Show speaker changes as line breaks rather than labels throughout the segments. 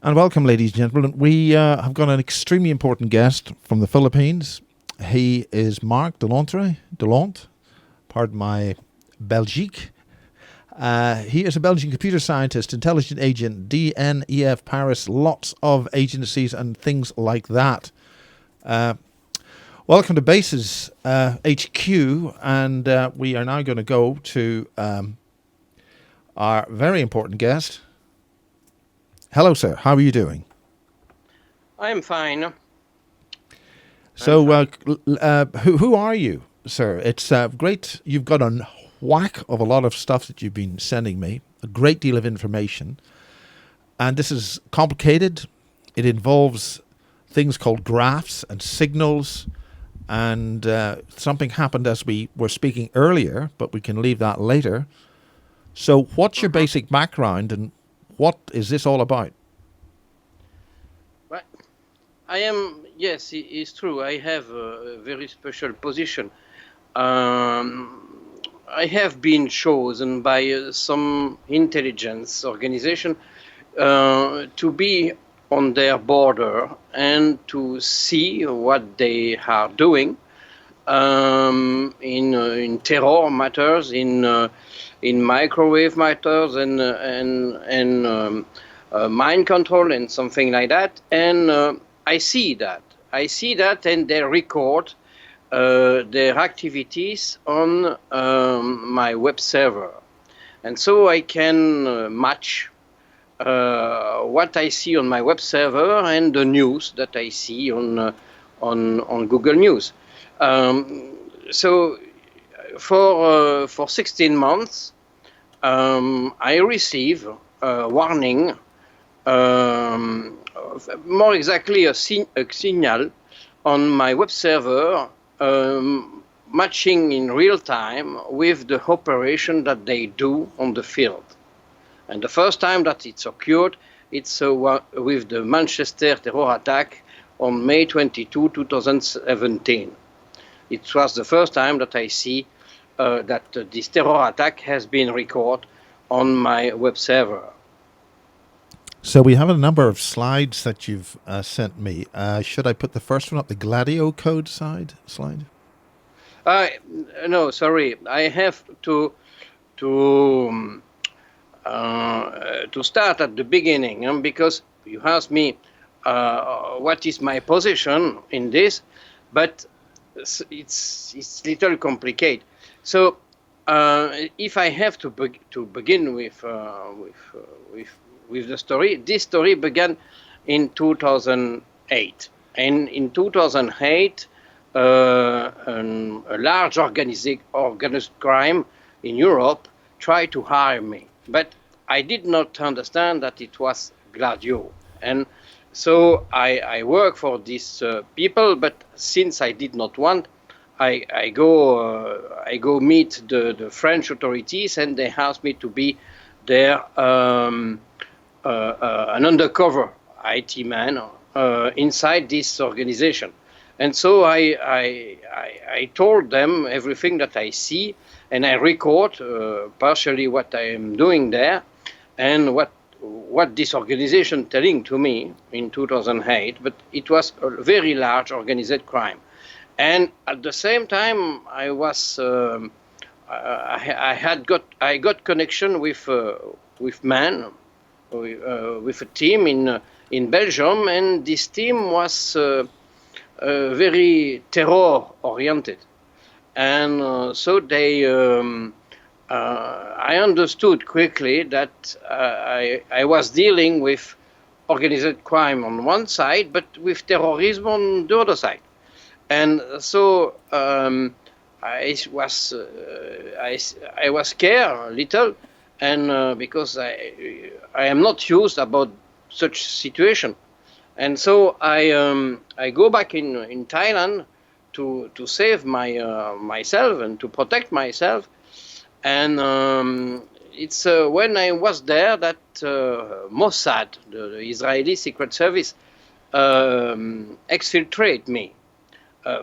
And welcome, ladies and gentlemen. We have got an extremely important guest from the Philippines. He is Marc Delante, pardon my Belgique. He is a Belgian computer scientist, intelligent agent, DNEF Paris, lots of agencies and things like that. Welcome to Bases HQ, and we are now going to go to our very important guest. Hello, sir. How are you doing?
I'm fine.
So, who are you, sir? It's great. You've got a whack of a lot of stuff that you've been sending me, a great deal of information. And this is complicated. It involves things called graphs and signals. And something happened as we were speaking earlier, but we can leave that later. So, what's your basic background and what is this all about?
Well, yes, it's true. I have a very special position. I have been chosen by some intelligence organization to be on their border and to see what they are doing in terror matters, in microwave matters, and mind control and something like that. And I see that, and they record their activities on my web server, and so I can match what I see on my web server and the news that I see on Google News. So for 16 months, I receive a warning, more exactly a signal on my web server, matching in real time with the operation that they do on the field. And the first time that it's occurred, it's with the Manchester terror attack on May 22, 2017. It was the first time that I see that this terror attack has been recorded on my web server.
So we have a number of slides that you've sent me. Should I put the first one up, the Gladio code slide?
No, sorry. I have to start at the beginning, because you asked me what is my position in this, but it's little complicated. So if I have to begin with the story, this story began in 2008, and in 2008, a large organized crime in Europe tried to hire me, but I did not understand that it was Gladio, and so I work for these people. But since I did not want, I go meet the French authorities, and they asked me to be their an undercover IT man inside this organization. And so I told them everything that I see, and I record partially what I am doing there, and what this organization telling to me in 2008. But it was a very large organized crime, and at the same time I was I got connection with man, with a team in Belgium, and this team was very terror oriented, and so they I understood quickly that I was dealing with organized crime on one side, but with terrorism on the other side. And so I was scared a little, and because I am not used about such situation. And so I go back in Thailand to save myself and to protect myself. And it's when I was there that Mossad, the Israeli Secret Service, exfiltrate me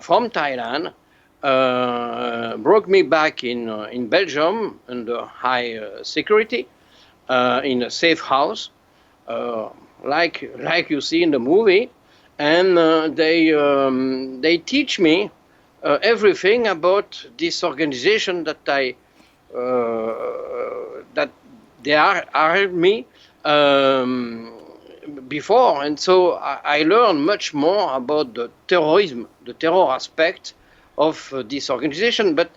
from Thailand, brought me back in Belgium under high security, in a safe house. like you see in the movie, and they teach me everything about this organization that they are me before, and so I learned much more about the terrorism, the terror aspect of this organization, but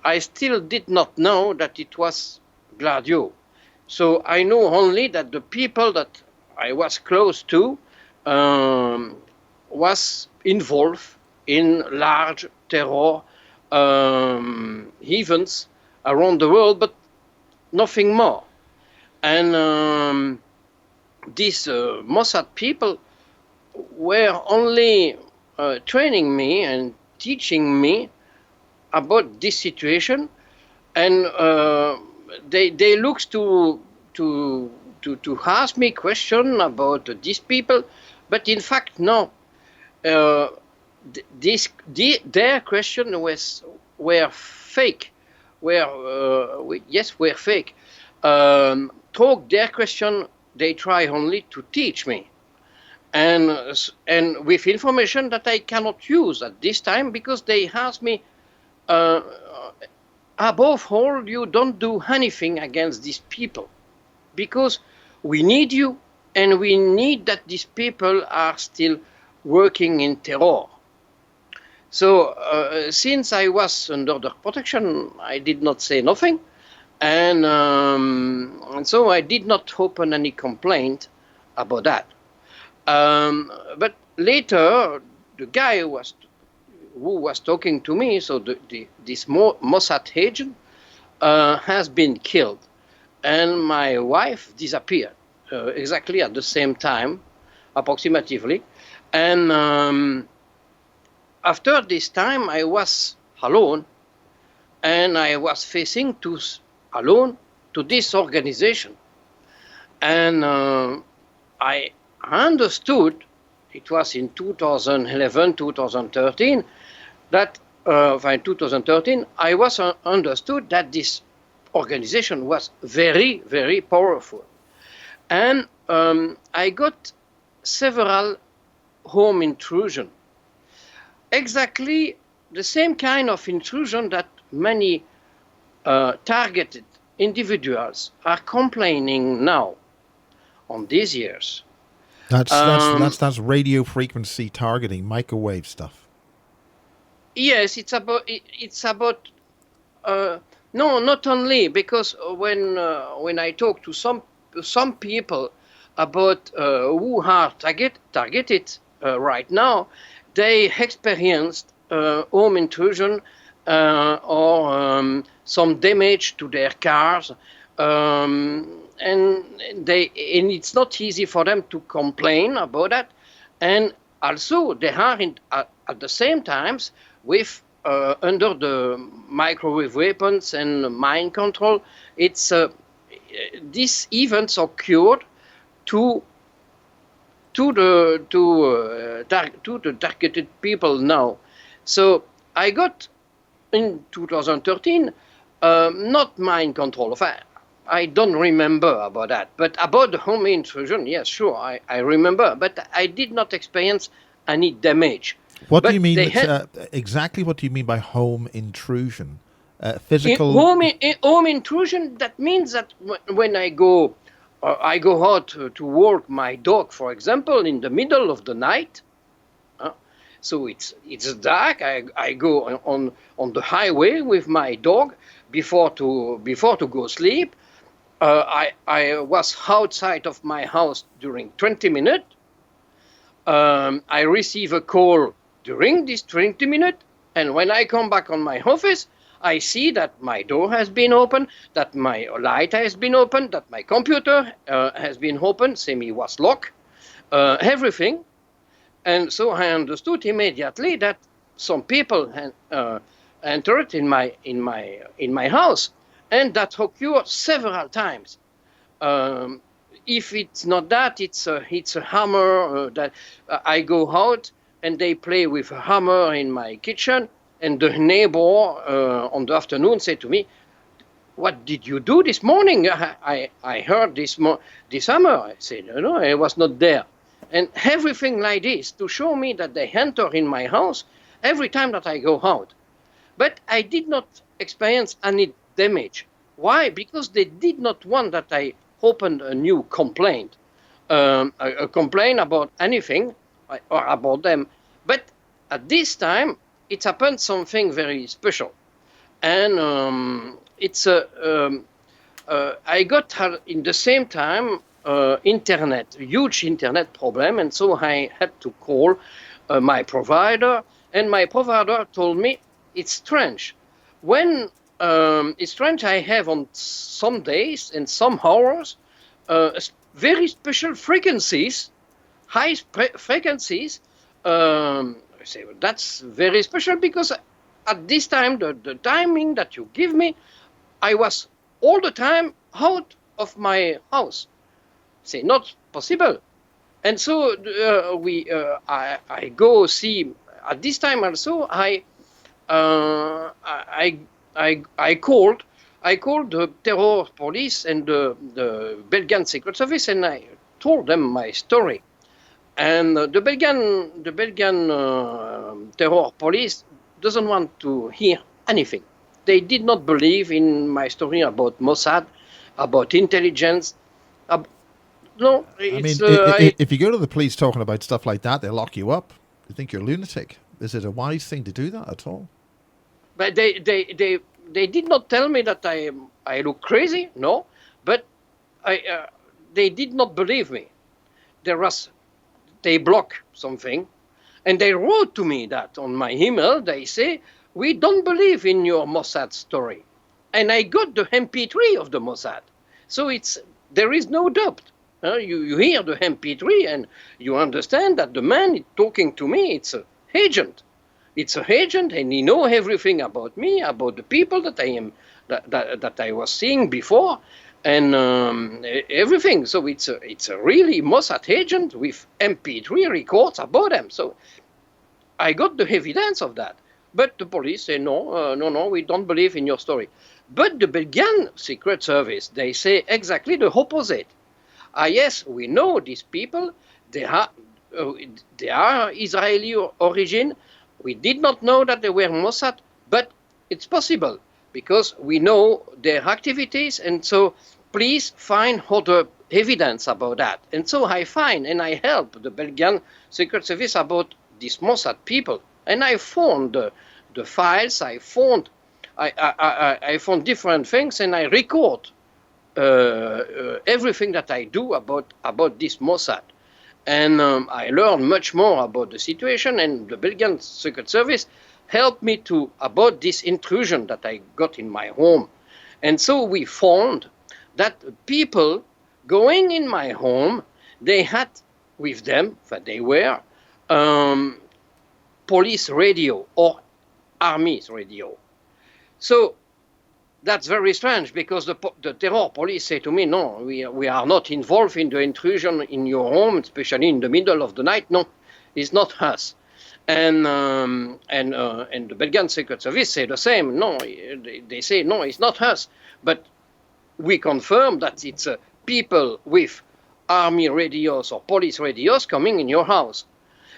I still did not know that it was Gladio. So I know only that the people that I was close to was involved in large terror events around the world, but nothing more. And these Mossad people were only training me and teaching me about this situation, and they looked to ask me question about these people, but in fact no. Their question were fake, were fake. Talk their question, they try only to teach me, and with information that I cannot use at this time, because they asked me, above all, you don't do anything against these people, because we need you, and we need that these people are still working in terror. So since I was under their protection, I did not say nothing, and so I did not open any complaint about that. But later, the guy who was talking to me, so this Mossad agent, has been killed, and my wife disappeared exactly at the same time, approximately, and after this time I was alone, and I was facing alone to this organization, and I understood, it was in 2011, 2013, that in 2013 I was understood that this organization was very, very powerful, and I got several home intrusion, exactly the same kind of intrusion that many targeted individuals are complaining now on these years.
That's radio frequency targeting, microwave stuff.
Yes, it's about no, not only, because when I talk to some people about who are targeted right now, they experienced home intrusion or some damage to their cars, and it's not easy for them to complain about that, and also they are at the same times with under the microwave weapons and mind control. It's these events occurred to the targeted people now. So I got in 2013 not mind control. I don't remember about that, but about the home intrusion, yes, sure, I remember, but I did not experience any damage.
What do you mean? Exactly what do you mean by home intrusion? Physical
home intrusion. That means that when I go out to walk my dog, for example, in the middle of the night. So it's dark. I go on the highway with my dog before to go sleep. I was outside of my house during 20 minutes. I receive a call during this 20 minutes, and when I come back on my office, I see that my door has been opened, that my light has been opened, that my computer has been opened, semi was locked, everything. And so I understood immediately that some people entered in my house, and that occurred several times. If it's not that, it's a hammer that I go out and they play with a hammer in my kitchen, and the neighbor on the afternoon said to me, what did you do this morning? I heard this hammer. I said, no, I was not there. And everything like this to show me that they enter in my house every time that I go out. But I did not experience any damage. Why? Because they did not want that I opened a new complaint, a complaint about anything or about them. But at this time, it happened something very special. And I got in the same time internet, huge internet problem, and so I had to call my provider, and my provider told me it's strange. When it's strange, I have on some days and some hours very special frequencies, high frequencies. I say, well, that's very special because at this time, the timing that you give me, I was all the time out of my house. Say, not possible. And so I go see at this time also. I called the terror police and the Belgian Secret Service, and I told them my story. And the Belgian terror police doesn't want to hear anything. They did not believe in my story about Mossad, about intelligence. No,
if you go to the police talking about stuff like that, they'll lock you up. They think you're a lunatic. Is it a wise thing to do that at all?
But they did not tell me that I look crazy. No, but they did not believe me. They block something, and they wrote to me that on my email. They say, we don't believe in your Mossad story. And I got the MP3 of the Mossad. So there is no doubt. You hear the MP3 and you understand that the man talking to me, it's an agent. It's an agent, and he knows everything about me, about the people that I was seeing before, and everything. So it's a really Mossad agent with MP3 records about them. So I got the evidence of that. But the police say, no, we don't believe in your story. But the Belgian Secret Service, they say exactly the opposite. Yes, we know these people. They are Israeli origin. We did not know that they were Mossad, but it's possible because we know their activities. And so please find other evidence about that. And so I find and I help the Belgian Secret Service about these Mossad people. And I found the files. I found different things, and I record everything that I do about this Mossad. And I learned much more about the situation, and the Belgian Secret Service helped me about this intrusion that I got in my home. And so we found that people going in my home, they had with them, that they were, police radio or army's radio. So that's very strange because the terror police say to me, no, we are not involved in the intrusion in your home, especially in the middle of the night. No, it's not us. And the Belgian Secret Service say the same. No, they say, no, it's not us. But we confirm that it's people with army radios or police radios coming in your house.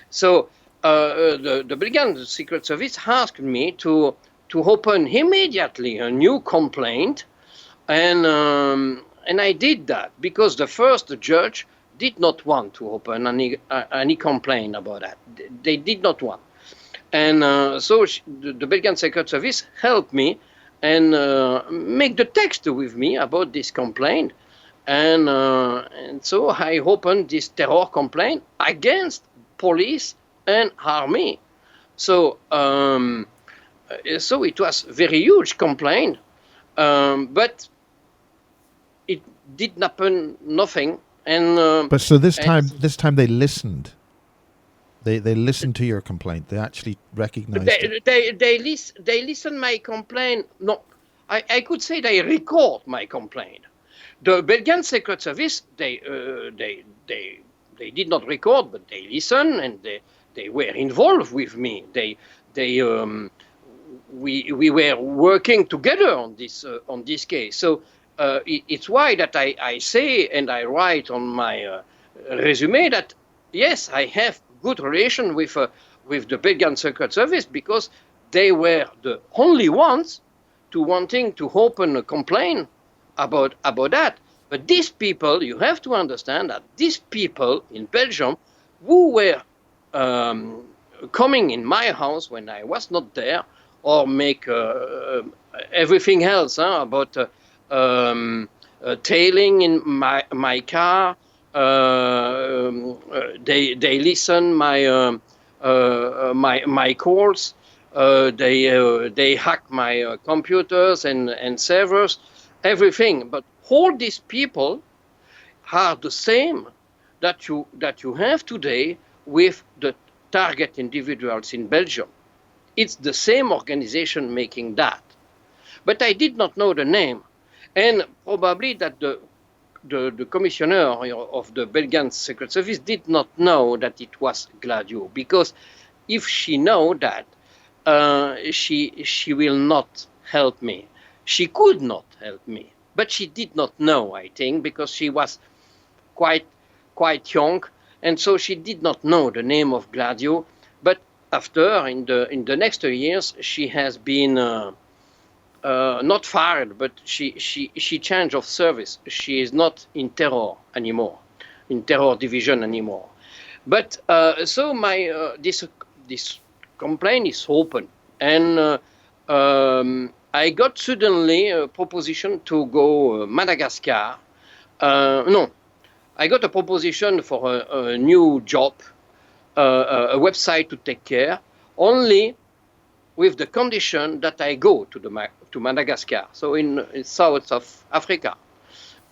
So the Belgian Secret Service asked me to open immediately a new complaint, and I did that because the first judge did not want to open any complaint about that. They did not want, and so the Belgian Secret Service helped me and make the text with me about this complaint, and so I opened this terror complaint against police and army. So it was a very huge complaint, but it did happen nothing. And
but so this time they listened. They listened to your complaint. They actually recognized it.
They listen my complaint. No, I could say they record my complaint. The Belgian Secret Service they did not record, but they listen and they were involved with me. we were working together on this case. So it's why that I say and I write on my resume that yes, I have good relation with the Belgian Secret Service, because they were the only ones to wanting to open a complaint about that. But these people, you have to understand that these people in Belgium who were coming in my house when I was not there, or make everything else about tailing in my car. They listen my calls. They hack my computers and servers, everything. But all these people are the same that you have today with the target individuals in Belgium. It's the same organization making that. But I did not know the name. And probably that the commissioner of the Belgian Secret Service did not know that it was Gladio, because if she know that, she will not help me. She could not help me, but she did not know, I think, because she was quite young, and so she did not know the name of Gladio. But after, in the next 2 years, she has been not fired, but she changed of service. She is not in terror anymore, in terror division anymore. But so my this complaint is open, and I got suddenly a proposition to go Madagascar. No, I got a proposition for a new job, a website to take care, only with the condition that I go to Madagascar, so in south of Africa.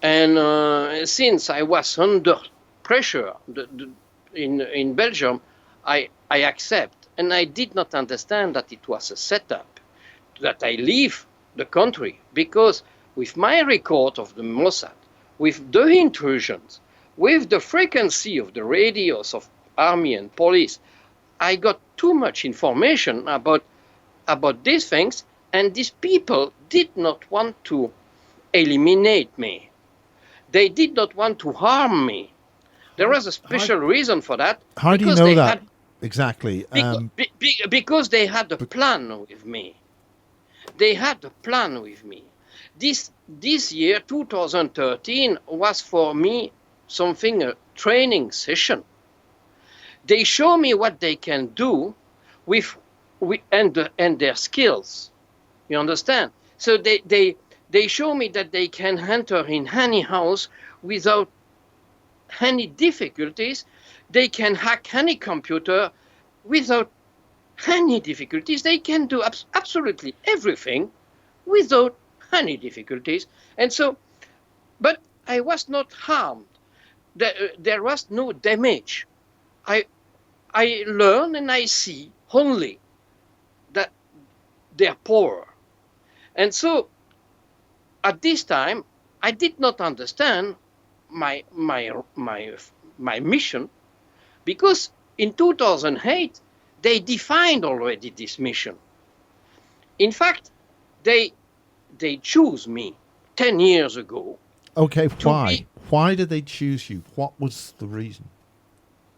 And since I was under pressure in Belgium, I accept. And I did not understand that it was a setup, that I leave the country, because with my record of the Mossad, with the intrusions, with the frequency of the radios of army and police, I got too much information about these things, and these people did not want to eliminate me. They did not want to harm me. There was a special reason for that.
How do you know that exactly?
Because they had a plan with me. They had a plan with me. This year, 2013, was for me something, a training session. They show me what they can do and their skills. You understand? So they show me that they can enter in any house without any difficulties. They can hack any computer without any difficulties. They can do absolutely everything without any difficulties. And so, but I was not harmed. There was no damage. I learn and I see only that their power. And so at this time, I did not understand my mission, because in 2008, they defined already this mission. In fact, they chose me 10 years ago.
Okay, why? Why did they choose you? What was the reason?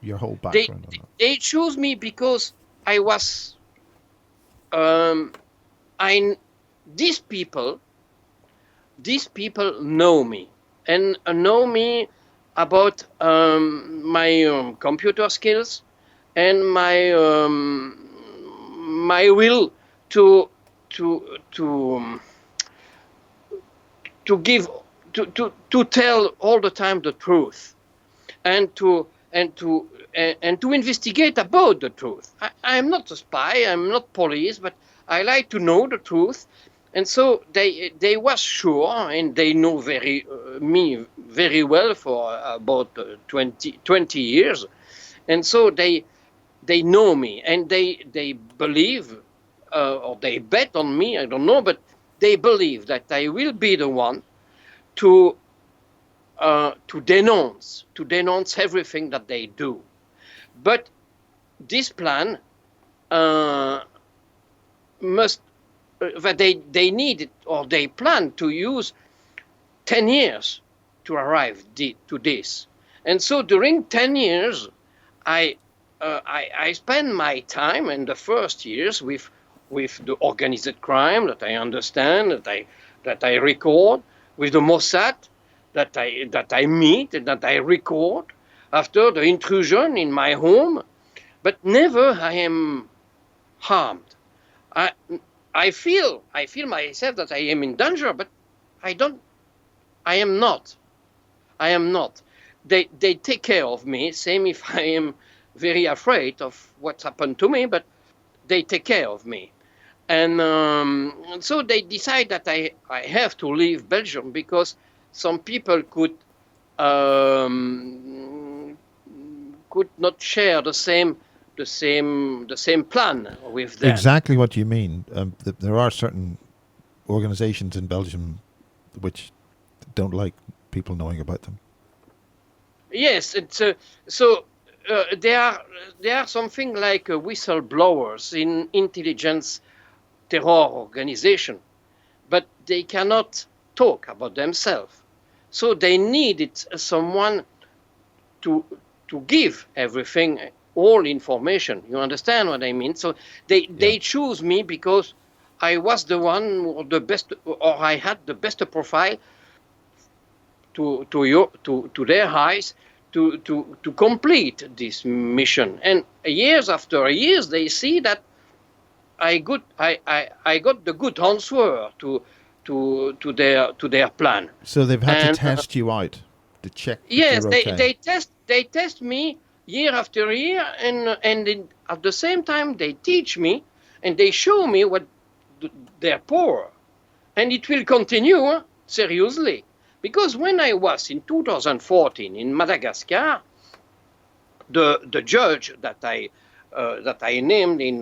Your whole background on that.
They chose me because I was these people know me, and know me about my computer skills and my will to tell all the time the truth, and to investigate about the truth. I am not a spy, I'm not police, but I like to know the truth. And so they was sure, and they know me very well for about 20 years. And so they know me, and they believe, or they bet on me, I don't know, but they believe that I will be the one to denounce everything that they do. But this plan must that they needed or they planned to use 10 years to arrive to this. And so during 10 years, I spend my time in the first years with the organized crime that I understand, that I record, with the Mossad that I meet and that I record after the intrusion in my home, but never I am harmed. I I feel myself that I am in danger, but I don't. I am not. I am not. They take care of me, same if I am very afraid of what's happened to me, but they take care of me. And so they decide that I have to leave Belgium because some people um, could not share the same plan with them.
Exactly what you mean. There are certain organizations in Belgium which don't like people knowing about them.
Yes, it's so they are something like whistleblowers in intelligence terror organization, but they cannot talk about themselves. So they needed someone to give everything, all information. You understand what I mean? So
Yeah.
they choose me because I was the one or the best, or I had the best profile to their eyes to complete this mission. And years after years, they see that I got the good answer to their plan.
So they've had to
And
test you out to check that
yes,
you're okay.
they test me year after year, at the same time they teach me and they show me what their power, and it will continue seriously. Because when I was in 2014 in Madagascar, the judge that I named in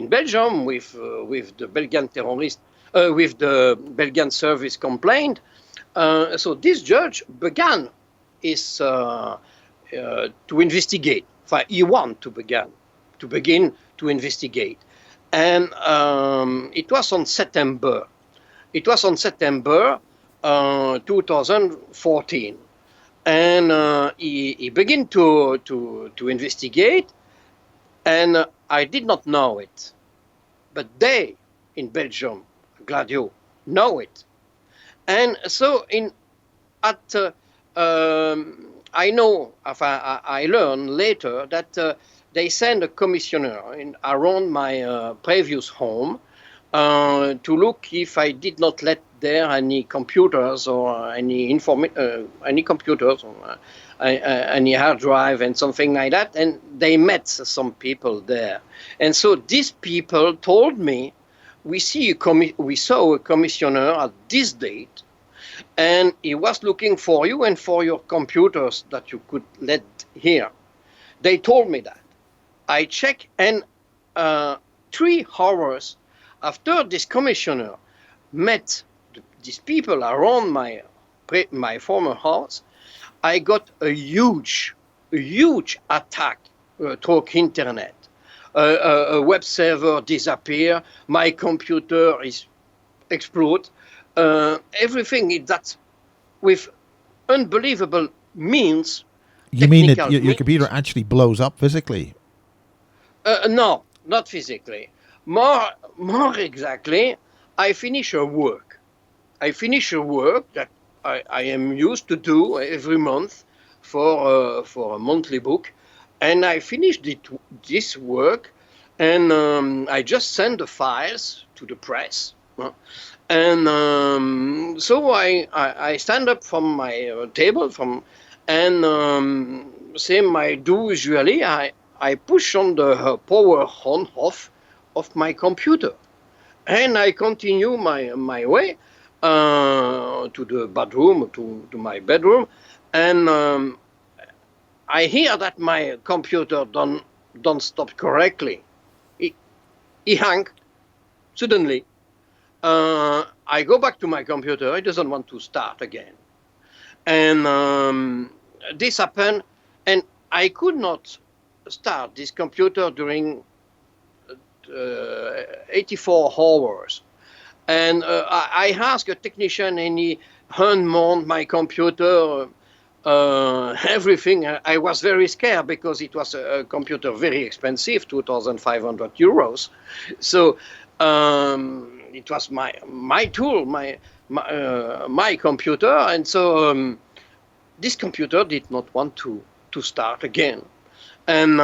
Belgium with the Belgian terrorist with the Belgian service complaint. So this judge began his to investigate. He wanted to begin to investigate, and it was on September. It was on September 2014, and he began to investigate, and I did not know it, but they in Belgium, Gladio, know it, and so in at I know, I learned later that they sent a commissioner around my previous home to look if I did not let there any computers or any computers or any hard drive and something like that. And they met some people there, and so these people told me, we saw a commissioner at this date, and he was looking for you and for your computers that you could let here. They told me that. I checked, and 3 hours after this commissioner met these people around my former house, I got a huge attack through internet. A web server disappear, my computer is explode, everything that's with unbelievable means,
You mean that
technical
your computer
means.
actually blows up physically?
No, not physically. More exactly, I finish a work. I finish a work that I am used to do every month for a monthly book, and I finished this work, and I just send the files to the press. And so I stand up from my table and same I do usually. I push on the power on off of my computer, and I continue my way to the bedroom, to my bedroom, and I hear that my computer don't stop correctly. It hang suddenly. I go back to my computer. It doesn't want to start again, and this happened, and I could not start this computer during 84 hours. And I asked a technician, and he unmount my computer, everything. I was very scared because it was a computer very expensive, 2,500 euros. So it was my tool, my computer, and so this computer did not want to start again. And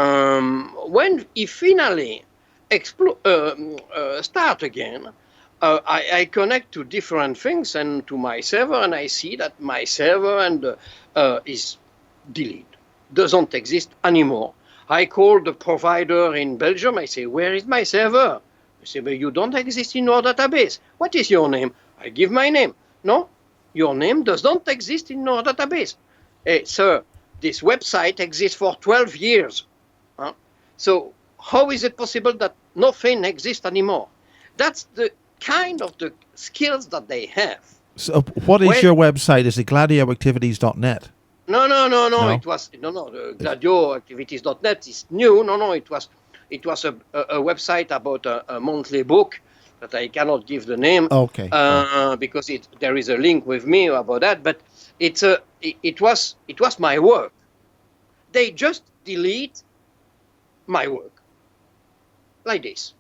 when he finally start again, I connect to different things and to my server, and I see that my server is deleted, doesn't exist anymore. I call the provider in Belgium. I say, where is my server? I say, but you don't exist in our database. What is your name? I give my name. No, your name does not exist in our database. Hey, sir, this website exists for 12 years. Huh? So how is it possible that nothing exists anymore? That's the kind of the skills that they have.
So what is your website? Is it gladioactivities.net?
No. It was the gladioactivities.net is new. No. It was a website about a monthly book that I cannot give the name.
Okay.
Because there is a link with me about that. But it was my work. They just delete my work like this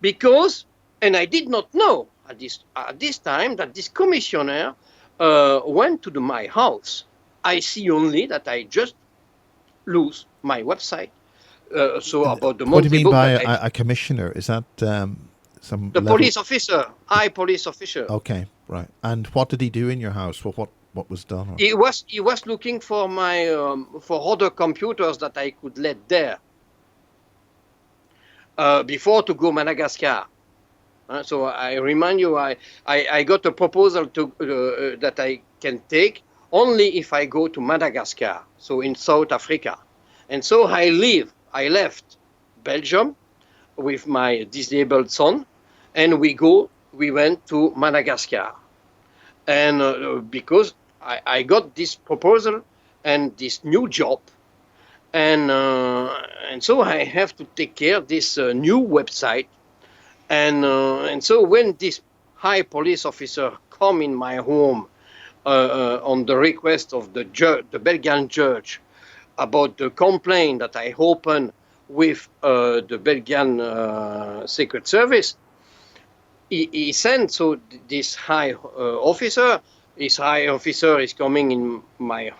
because. And I did not know at this time that this commissioner went to my house. I see only that I just lose my website. So about the monthly book.
What do you mean by a commissioner? Is that some
the police officer? High police officer.
Okay, right. And what did he do in your house? Well, what was done? Or?
He was looking for my for other computers that I could let there before to go Madagascar. So I remind you, I got a proposal that I can take only if I go to Madagascar, so in South Africa. And so I left Belgium with my disabled son, and we went to Madagascar. And because I got this proposal and this new job, and so I have to take care of this new website. And so when this high police officer come in my home on the request of the Belgian judge about the complaint that I opened with the Belgian Secret Service, he sent so this high officer. This high officer is coming in my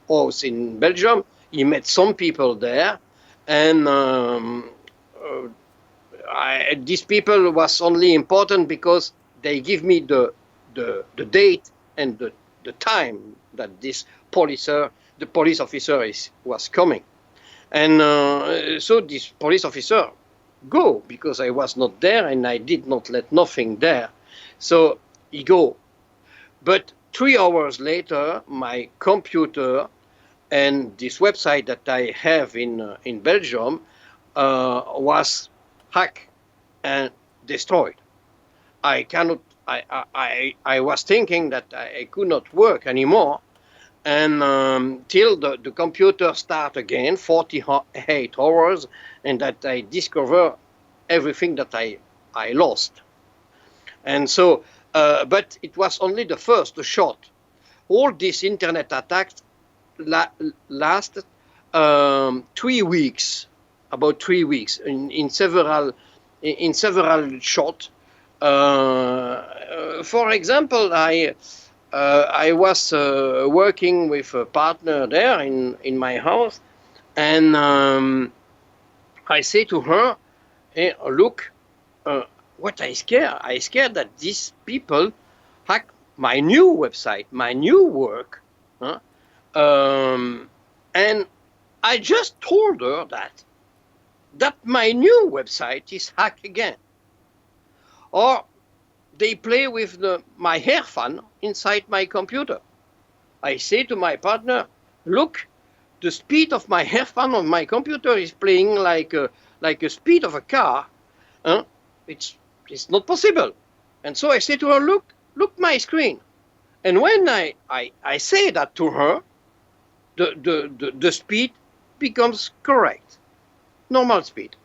house in Belgium. He met some people there, and these people was only important because they give me the date and the time that this the police officer was coming. And so this police officer go because I was not there and I did not let nothing there. So he go. But 3 hours later, my computer and this website that I have in Belgium was hacked and destroyed. I was thinking that I could not work anymore, and till the computer start again, 48 hours, and that I discover everything that I lost. And so, but it was only the first shot. All these internet attacks lasted 3 weeks. About 3 weeks in several shots. For example, I was working with a partner there in my house, and I say to her, "Hey, look, what I scared that these people hack my new website, my new work, and I just told her that my new website is hacked again. Or they play with my hair fan inside my computer. I say to my partner, look, the speed of my hair fan on my computer is playing like a speed of a car. It's not possible. And so I say to her, look my screen. And when I say that to her, the speed becomes correct. Normal speed.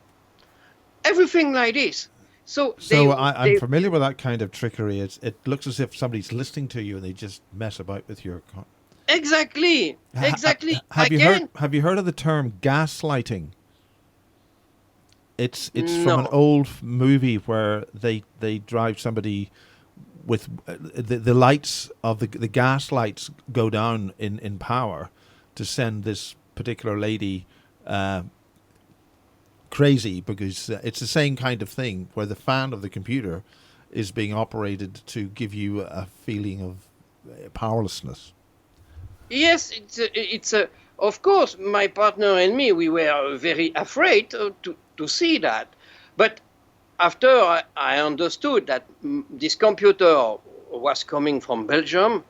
everything like this. So
So I'm familiar with that kind of trickery. It looks as if somebody's listening to you and they just mess about with your.
exactly, exactly. Again,
Have you heard of the term gaslighting? It's from an
no.
old movie where they drive somebody with the lights of the gas lights go down in power to send this particular lady crazy, because it's the same kind of thing where the fan of the computer is being operated to give you a feeling of powerlessness.
Yes, it's a. Of course, my partner and me, we were very afraid to see that, but after I understood that this computer was coming from Belgium,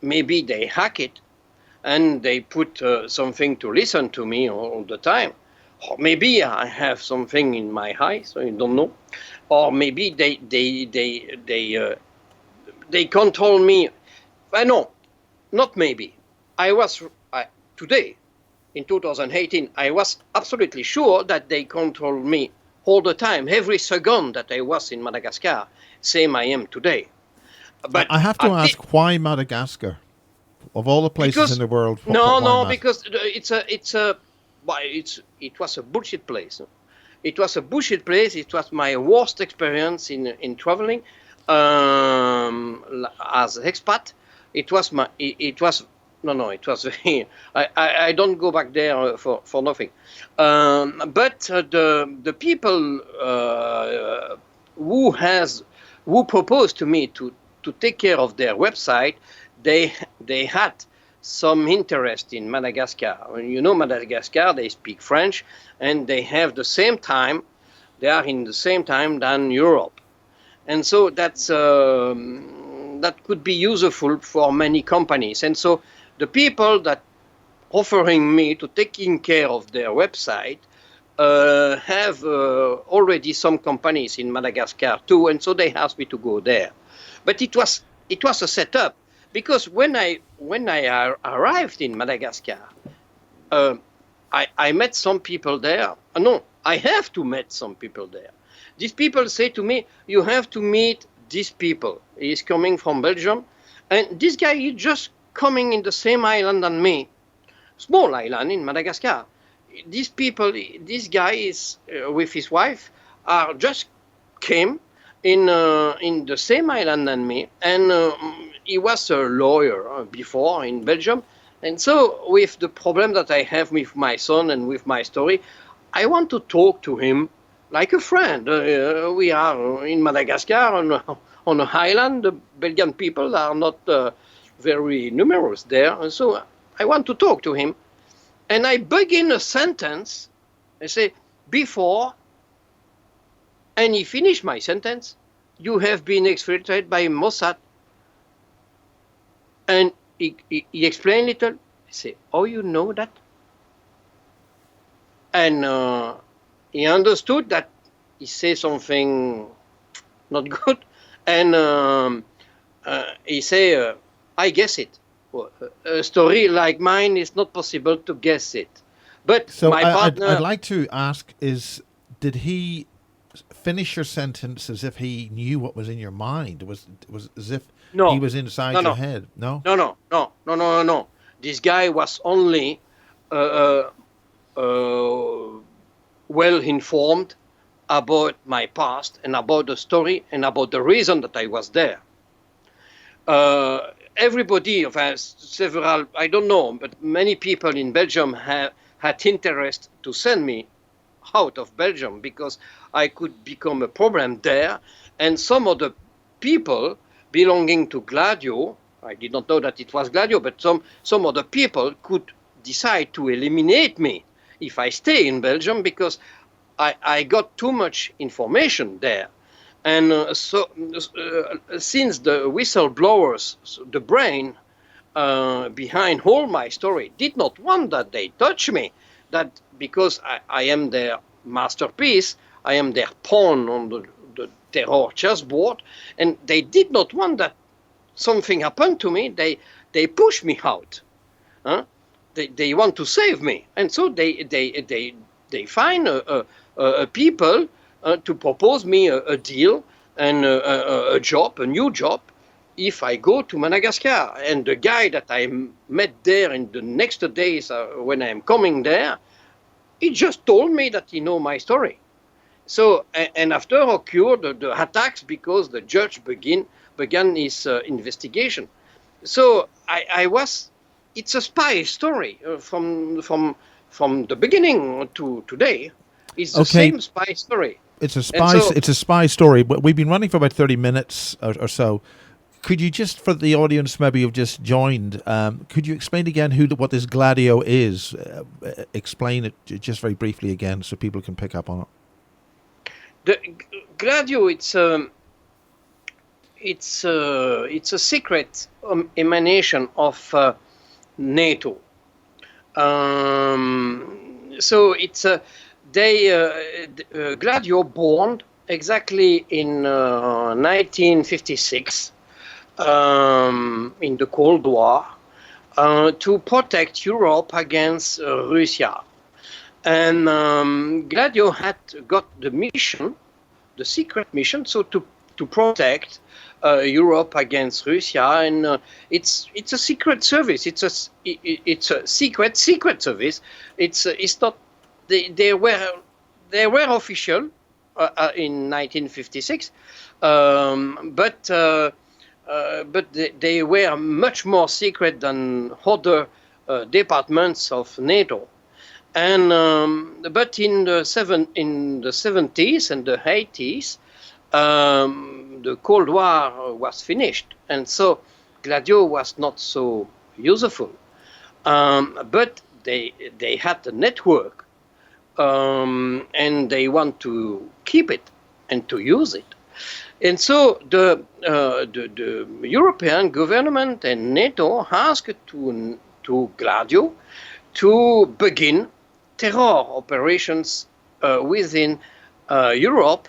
maybe they hack it and they put something to listen to me all the time. Or maybe I have something in my eye, so I don't know. Or maybe they control me. I know, not maybe. I was today in 2018. I was absolutely sure that they control me all the time, every second that I was in Madagascar. Same I am today. But
I have to ask, why Madagascar? Of all the places in
because
the world, why
no,
Madagascar?
because it was a bullshit place. It was a bullshit place. It was my worst experience in traveling as expat. It was my it was no, it was I don't go back there for nothing. But the people who has who proposed to me to take care of their website, they had some interest in Madagascar. You know, Madagascar, they speak French, and they have the same time. They are in the same time than Europe, and so that could be useful for many companies. And so the people that offering me to taking care of their website have already some companies in Madagascar too, and so they asked me to go there. But it was a setup, because when I arrived in Madagascar, uh, I met some people there. No, I have to meet some people there. These people say to me, "You have to meet these people." He's coming from Belgium, and this guy is just coming in the same island than me, small island in Madagascar. These people, this guy is with his wife, are just came in the same island than me, and he was a lawyer before in Belgium. And so, with the problem that I have with my son and with my story, I want to talk to him like a friend. We are in Madagascar on an island. The Belgian people are not very numerous there, and so I want to talk to him. And I begin a sentence. I say, before, and he finished my sentence, "You have been exfiltrated by Mossad." And he explained a little. I say, "Oh, you know that?" And he understood that he said something not good. And he say, "I guess it. Well, a story like mine is not possible to guess it." But
So
my partner...
I'd like to ask: did he finish your sentence as if he knew what was in your mind? Was as if he
No,
was inside
no,
your
no,
head? No.
no, no, no, no, no, no, no. This guy was only uh, well informed about my past and about the story and about the reason that I was there. Everybody of us, several, I don't know, but many people in Belgium had interest to send me out of Belgium because I could become a problem there. And some of the people belonging to Gladio, I did not know that it was Gladio, but some of the people could decide to eliminate me if I stay in Belgium, because I got too much information there. And since the whistleblowers, the brain behind all my story, did not want that they touch me, that because I am their masterpiece, I am their pawn on the terror chessboard, and they did not want that something happened to me, they push me out. Huh? They want to save me, and so they find people to propose me a deal and a new job, if I go to Madagascar. And the guy that I met there in the next days when I'm coming there, he just told me that he know my story. So, and after occurred the attacks because the judge began his investigation. So I was, it's a spy story from the beginning to today. It's the
Okay,
same spy story.
it's a
And
spy.
so
It's a spy story. But we've been running for about 30 minutes or so. Could you just, for the audience maybe you've just joined, could you explain again what this Gladio is? Explain it just very briefly again so people can pick up on it.
the Gladio, it's a secret emanation of NATO. So it's Gladio born exactly in 1956 in the Cold War to protect Europe against Russia. And Gladio had got the mission, the secret mission, so to protect Europe against Russia, and it's a secret service. It's a secret service. It's not they were official in 1956, but they were much more secret than other departments of NATO. And but in the 70s and the 80s, the Cold War was finished, and so Gladio was not so useful. But they had a network, and they want to keep it and to use it. And so the European government and NATO asked to Gladio to begin terror operations within Europe,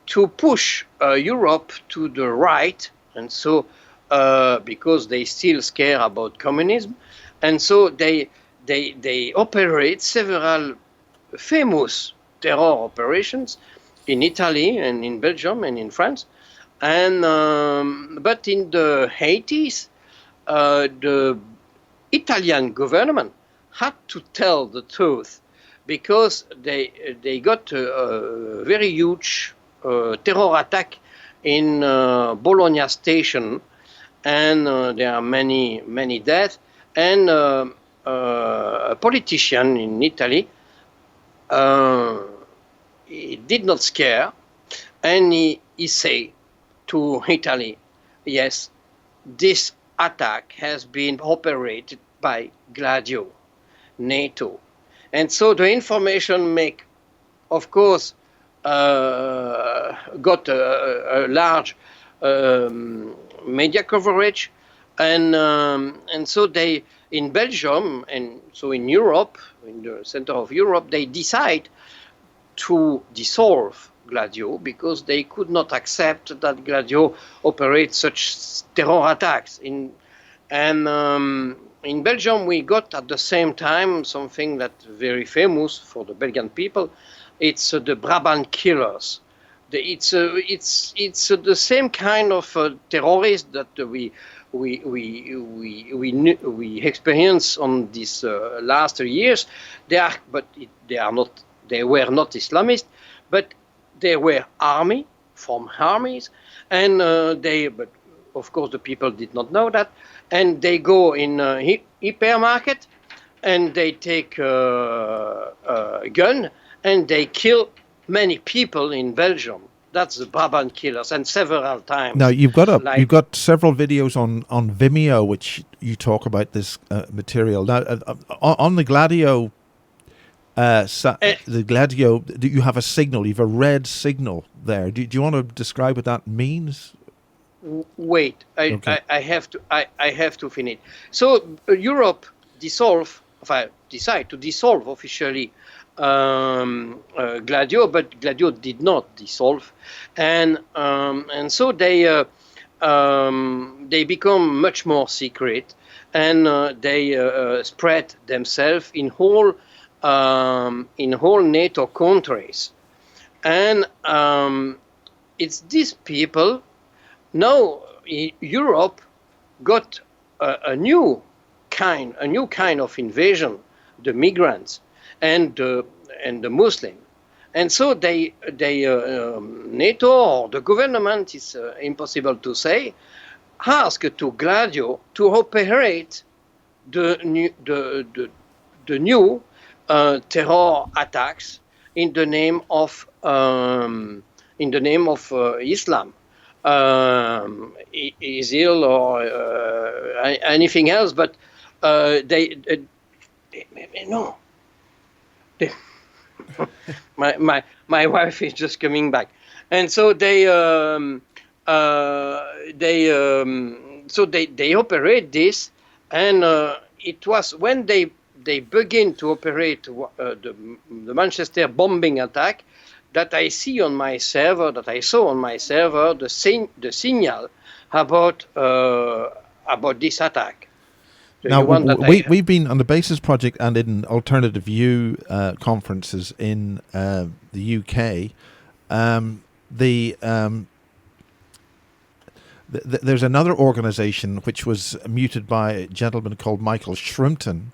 to push Europe to the right, and so because they still scare about communism, and so they operate several famous terror operations in Italy and in Belgium and in France, and but in the 80s, the Italian government had to tell the truth, because they got a very huge terror attack in Bologna station, and there are many deaths, and a politician in Italy he did not scare, and he said to Italy, yes, this attack has been operated by Gladio, NATO. And so the information of course, got a large media coverage, and so they, in Belgium and so in Europe, in the center of Europe, they decide to dissolve Gladio, because they could not accept that Gladio operates such terror attacks. In Belgium, we got at the same time something that's very famous for the Belgian people. It's the Brabant killers. It's the same kind of terrorists that we experience on these last years. They were not Islamists, but they were from armies, and but of course the people did not know that, and they go in a hypermarket, and they take a gun, and they kill many people in Belgium. That's the Brabant killers, and several times.
Now you've got several videos on Vimeo which you talk about this material. Now on the Gladio. The Gladio, you have a signal. You have a red signal there. Do you want to describe what that means?
Wait, okay. I have to finish. So Europe decide to dissolve officially Gladio, but Gladio did not dissolve, and so they become much more secret, and they spread themselves in whole NATO countries, and it's these people. Now Europe got a new kind of invasion, the migrants and the Muslim, and so they NATO or the government is impossible to say, asked to Gladio to operate the new terror attacks in the name of Islam, ISIL or anything else, but they no. They, my wife is just coming back, and so they operate this, and it was when they begin to operate the Manchester bombing attack that I saw on my server the signal about this attack.
Now, we've been on the Basis Project and in Alternative View conferences in the UK. There's another organization which was muted by a gentleman called Michael Shrimpton,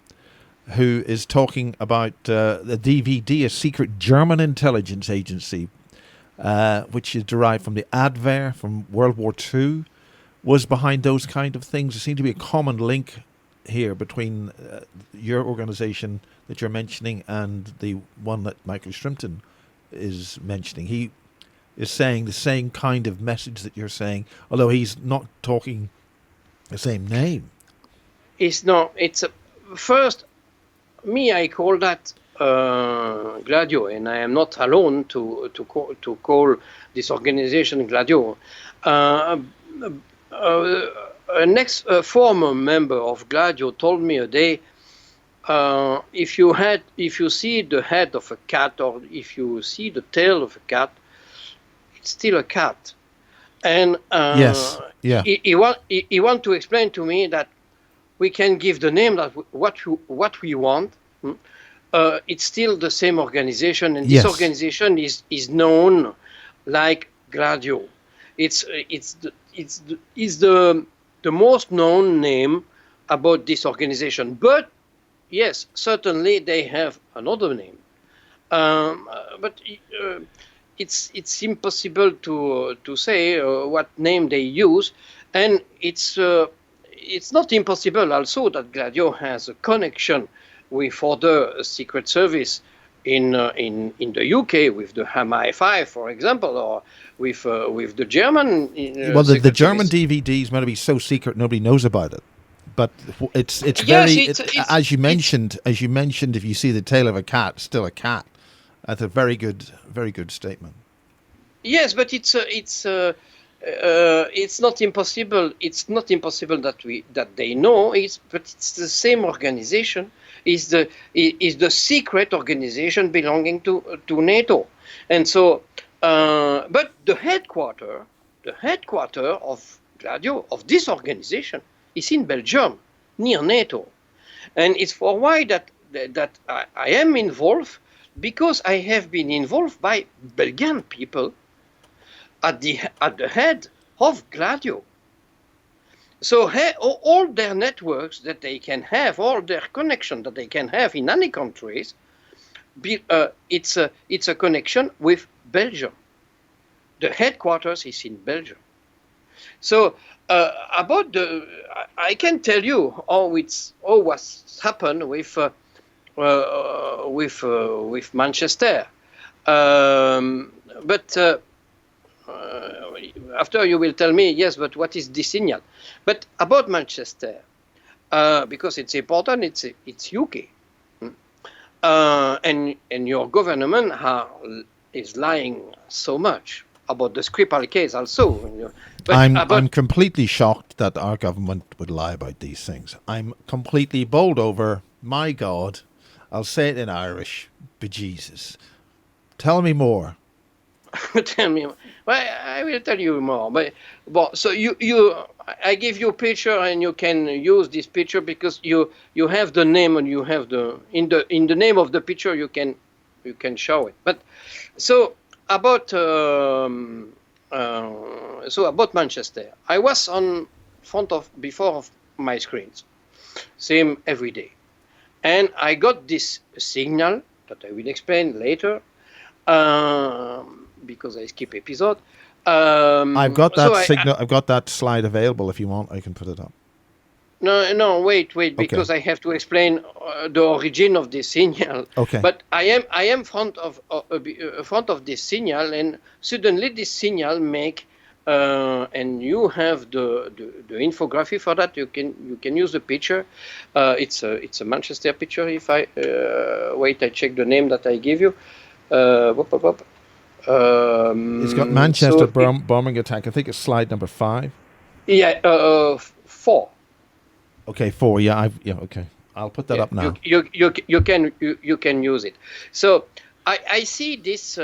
who is talking about the DVD, a secret German intelligence agency, which is derived from the Adver from World War II, was behind those kind of things. There seemed to be a common link here between your organization that you're mentioning and the one that Michael Shrimpton is mentioning. He is saying the same kind of message that you're saying, although he's not talking the same name.
It's not. It's first. I call that Gladio, and I am not alone to call this organization Gladio. Next former member of Gladio told me a day, if you see the head of a cat or if you see the tail of a cat, it's still a cat. And
yes, yeah.
He want to explain to me that we can give the name that what we want. It's still the same organization, and this organization is known like Gladio. It's the most known name about this organization. But yes, certainly they have another name. But it's impossible to say what name they use, and it's not impossible also that Gladio has a connection with other secret service in the UK, with the MI5, for example, or with the German.
Well, the German DVDs might be so secret nobody knows about it, but it's very as you mentioned. If you see the tail of a cat, still a cat. That's a very good statement.
Yes, but it's not impossible. It's not impossible that they know. But it's the same organization. Is the secret organization belonging to NATO, and so. But the headquarter of Gladio, of this organization, is in Belgium, near NATO, and it's for why that I am involved, because I have been involved by Belgian people at the head of Gladio. So all their networks that they can have, all their connection that they can have in any countries, it's a connection with Belgium. The headquarters is in Belgium. So about I can tell you what's happened with Manchester, but after you will tell me, yes, but what is this signal? But about Manchester, because it's important, it's UK, and your government is lying so much about the Skripal case also. But
I'm completely shocked that our government would lie about these things. I'm completely bowled over. My God, I'll say it in Irish, bejesus. Tell me more.
Tell me. Well, I will tell you more. But so I give you a picture, and you can use this picture because you have the name, and you have in the name of the picture you can show it. But so about about Manchester. I was on before of my screens, same every day, and I got this signal that I will explain later, because I skip episode.
I've got that signal. I've got that slide available. If you want, I can put it up.
No, wait, because
Okay.
I have to explain the origin of this signal.
Okay.
But I am front of this signal, and suddenly this signal make, and you have the infography for that. You can use the picture. It's a Manchester picture. If I wait, I check the name that I give you.
It's got Manchester bombing attack. I think it's slide number 5.
Yeah, 4.
Okay, 4. Yeah, okay. I'll put that up now.
You can use it. So I see this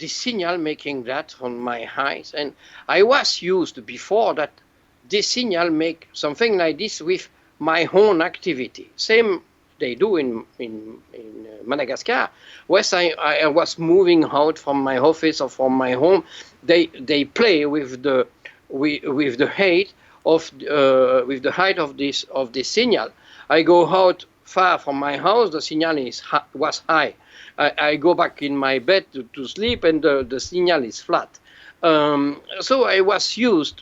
signal making that on my eyes, and I was used before that this signal make something like this with my own activity. Same they do in Madagascar. Once I was moving out from my office or from my home, they play with the height of this signal. I go out far from my house, the signal was high. I go back in my bed to sleep, and the signal is flat. So I was used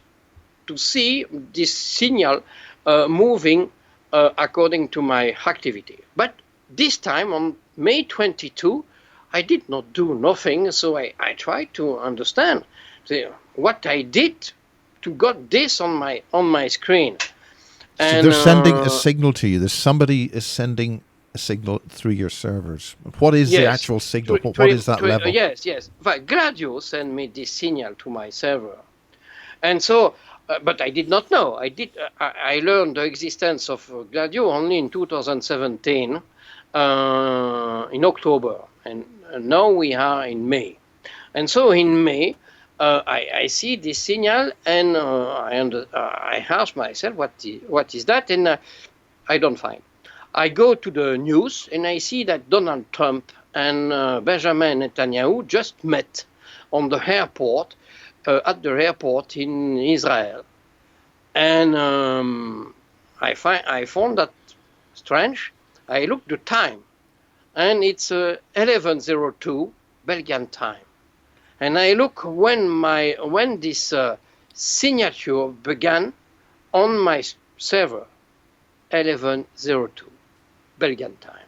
to see this signal moving according to my activity. But this time on May 22, I did not do nothing. So I tried to understand what I did to got this on my screen.
And so they're sending a signal to you. Somebody is sending a signal through your servers. What is the actual signal? What is that level?
Yes. But Gladio sent me this signal to my server, and so, but I did not know. I learned the existence of Gladio only in 2017, in October, and now we are in May, and so in May. I see this signal, and I ask myself, what is that? And I don't find. I go to the news, and I see that Donald Trump and Benjamin Netanyahu just met on the airport, at the airport in Israel. And I found that strange. I looked the time, and it's 11:02 Belgian time. And I look when this signature began on my server, 11:02 Belgian time.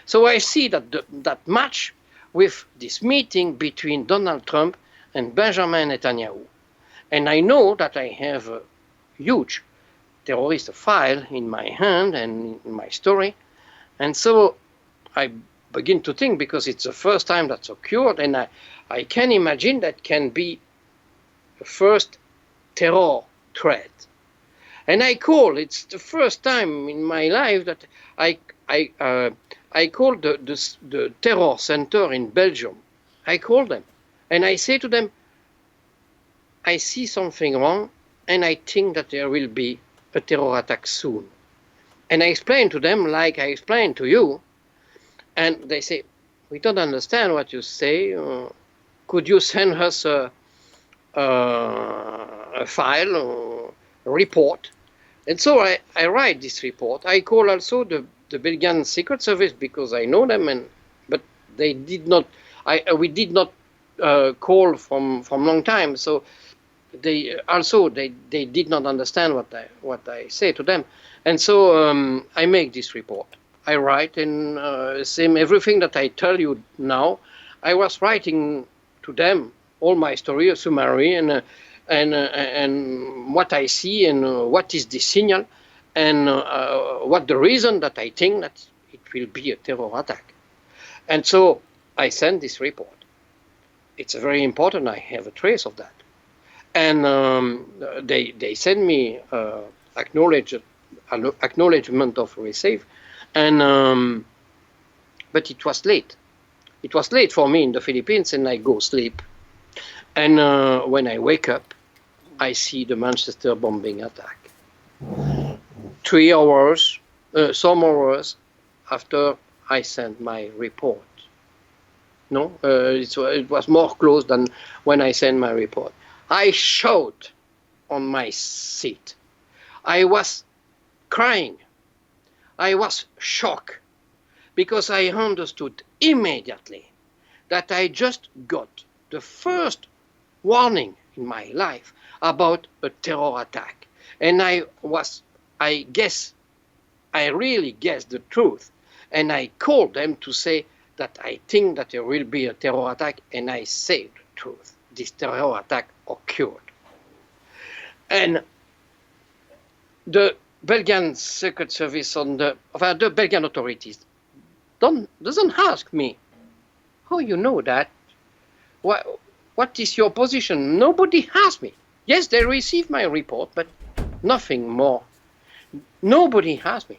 So I see that match with this meeting between Donald Trump and Benjamin Netanyahu. And I know that I have a huge terrorist file in my hand and in my story. And so I begin to think, because it's the first time that's occurred, and I can imagine that can be the first terror threat. And it's the first time in my life that I called the terror center in Belgium. I call them, and I say to them, I see something wrong, and I think that there will be a terror attack soon. And I explain to them like I explained to you, and they say, we don't understand what you say. Could you send us a file or a report? And so I write this report. I call also the Belgian Secret Service, because I know them, but they did not. We did not call from long time. So they did not understand what I say to them, and so I make this report. I write, and same everything that I tell you now. I was writing to them all my story, a summary, and what I see, and what is the signal, and what the reason that I think that it will be a terror attack. And so I send this report. It's very important. I have a trace of that. And they send me acknowledgement of receive, and but it was late. It was late for me in the Philippines, and I go sleep. And when I wake up, I see the Manchester bombing attack. 3 hours, some hours after I sent my report. No, it was more close than when I sent my report. I showed on my seat. I was crying. I was shocked because I understood immediately that I just got the first warning in my life about a terror attack. And I really guessed the truth. And I called them to say that I think that there will be a terror attack, and I say the truth. This terror attack occurred. And the Belgian Secret Service the Belgian authorities doesn't ask me, how you know that? What is your position? Nobody asked me. Yes, they received my report, but nothing more. Nobody asked me.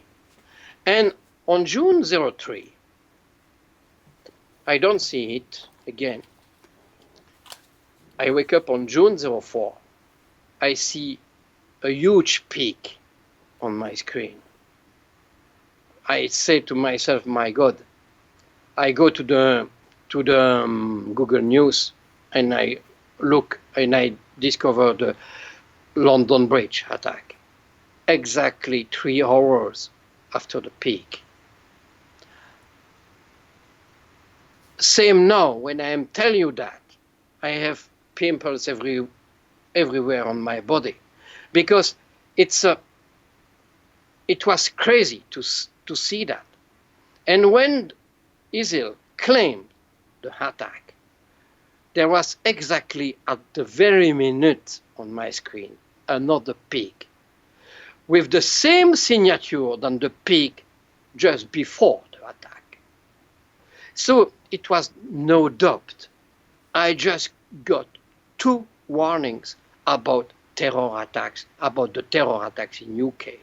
And on June 03, I don't see it again. I wake up on June 04. I see a huge peak on my screen. I say to myself, my God. I go to the Google News and I look and I discover the London Bridge attack. Exactly 3 hours after the peak. Same now, when I am telling you that, I have pimples everywhere on my body, because it was crazy to see that. And when ISIL claimed the attack, there was exactly at the very minute on my screen another peak with the same signature than the peak just before the attack. So it was no doubt. I just got 2 warnings about terror attacks, about the terror attacks in UK.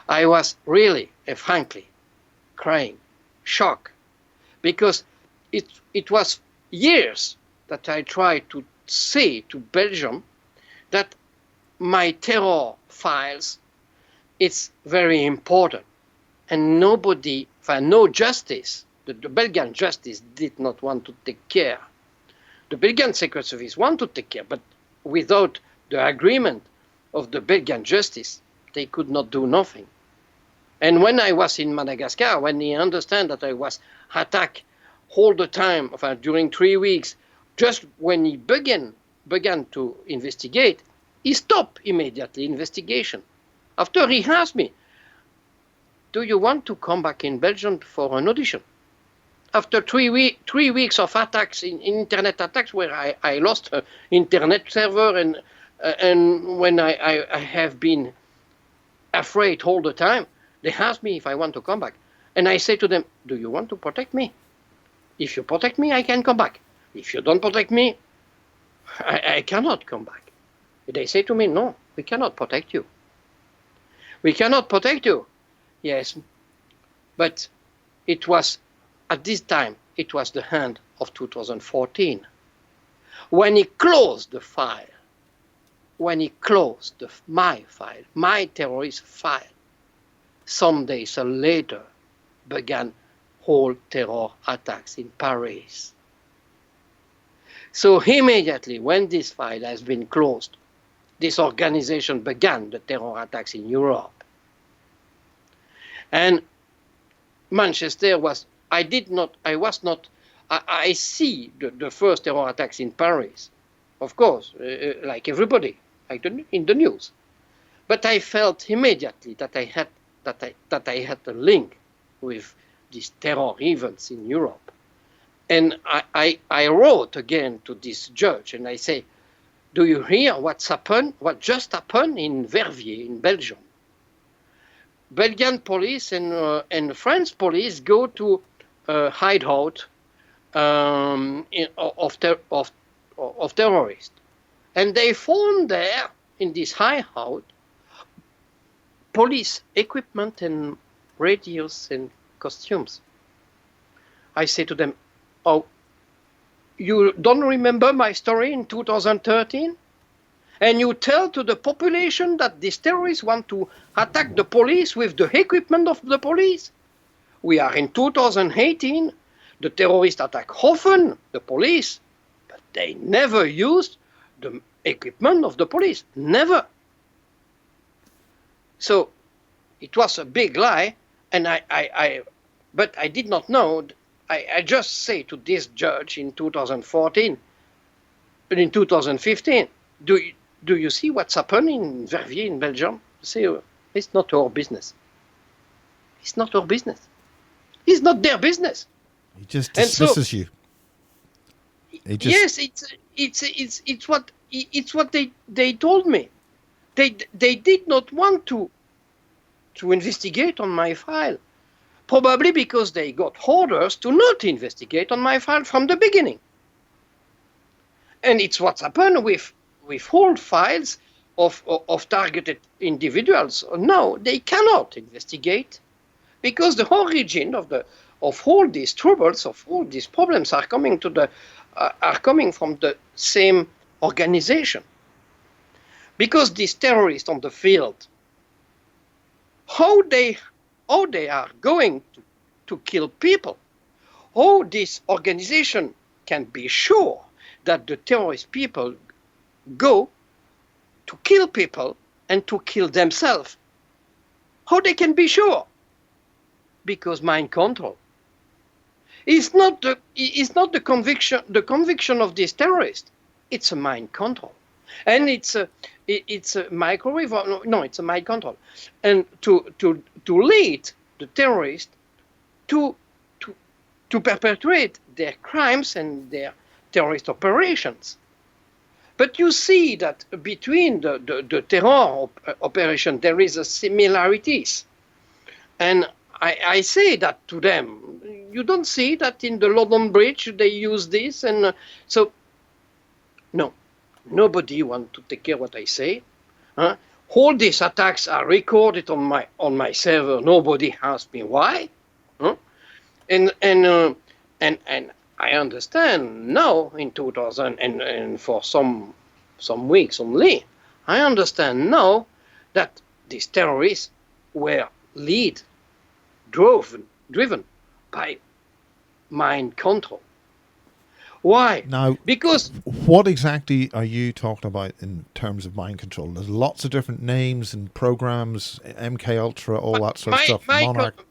I was really, frankly, crying, shocked, because it was years that I tried to say to Belgium that my terror files, it's very important, and no justice, the Belgian justice did not want to take care. The Belgian Secret Service wanted to take care, but without the agreement of the Belgian justice, they could not do nothing. And when I was in Madagascar, when he understood that I was attacked all the time during 3 weeks, just when he began to investigate, he stopped immediately investigation. After he asked me, do you want to come back in Belgium for an audition? After 3 weeks of attacks, internet attacks, where I lost an internet server, and when I have been afraid all the time, they asked me if I want to come back. And I say to them, do you want to protect me? If you protect me, I can come back. If you don't protect me, I cannot come back. They say to me, no, we cannot protect you. We cannot protect you. Yes, but it was, at this time, it was the end of 2014. When he closed the file, my file, my terrorist file, some days later began whole terror attacks in Paris. So immediately when this file has been closed, this organization began the terror attacks in Europe. And Manchester was, I see the first terror attacks in Paris, of course, like everybody, like in the news. But I felt immediately that I had a link with these terror events in Europe. And I wrote again to this judge and I say, do you hear what just happened in Verviers in Belgium? Belgian police and French police go to a hideout of terrorists. And they found there, in this hideout, police equipment and radios and costumes. I say to them, oh, you don't remember my story in 2013? And you tell to the population that these terrorists want to attack the police with the equipment of the police? We are in 2018. The terrorists attack often the police, but they never used the equipment of the police. Never. So it was a big lie, and but I did not know. I just say to this judge in 2014, but in 2015, do you see what's happening in Verviers in Belgium? Say, it's not our business. It's not our business. It's not their business.
He just dismisses you.
Yes, it's what they told me. They did not want to investigate on my file, probably because they got orders to not investigate on my file from the beginning. And it's what's happened with old files of targeted individuals. No, they cannot investigate because the origin of all these troubles, of all these problems, are coming from the same organization. Because these terrorists on the field, how they are going to kill people, how this organization can be sure that the terrorist people go to kill people and to kill themselves. How they can be sure? Because mind control. It's not the conviction of this terrorist. It's a mind control, and it's a microwave. No, it's a mind control, and to lead the terrorist to perpetrate their crimes and their terrorist operations. But you see that between the terror operation there is a similarities, and I say that to them. You don't see that in the London Bridge they use this, and so no, nobody wants to take care of what I say. All these attacks are recorded on my server. Nobody asked me why, and I understand now in 2000 and for some weeks only. I understand now that these terrorists were driven by mind control. Why?
Now,
because
what exactly are you talking about in terms of mind control? There's lots of different names and programs, MK Ultra, all that sort of stuff. Monarch.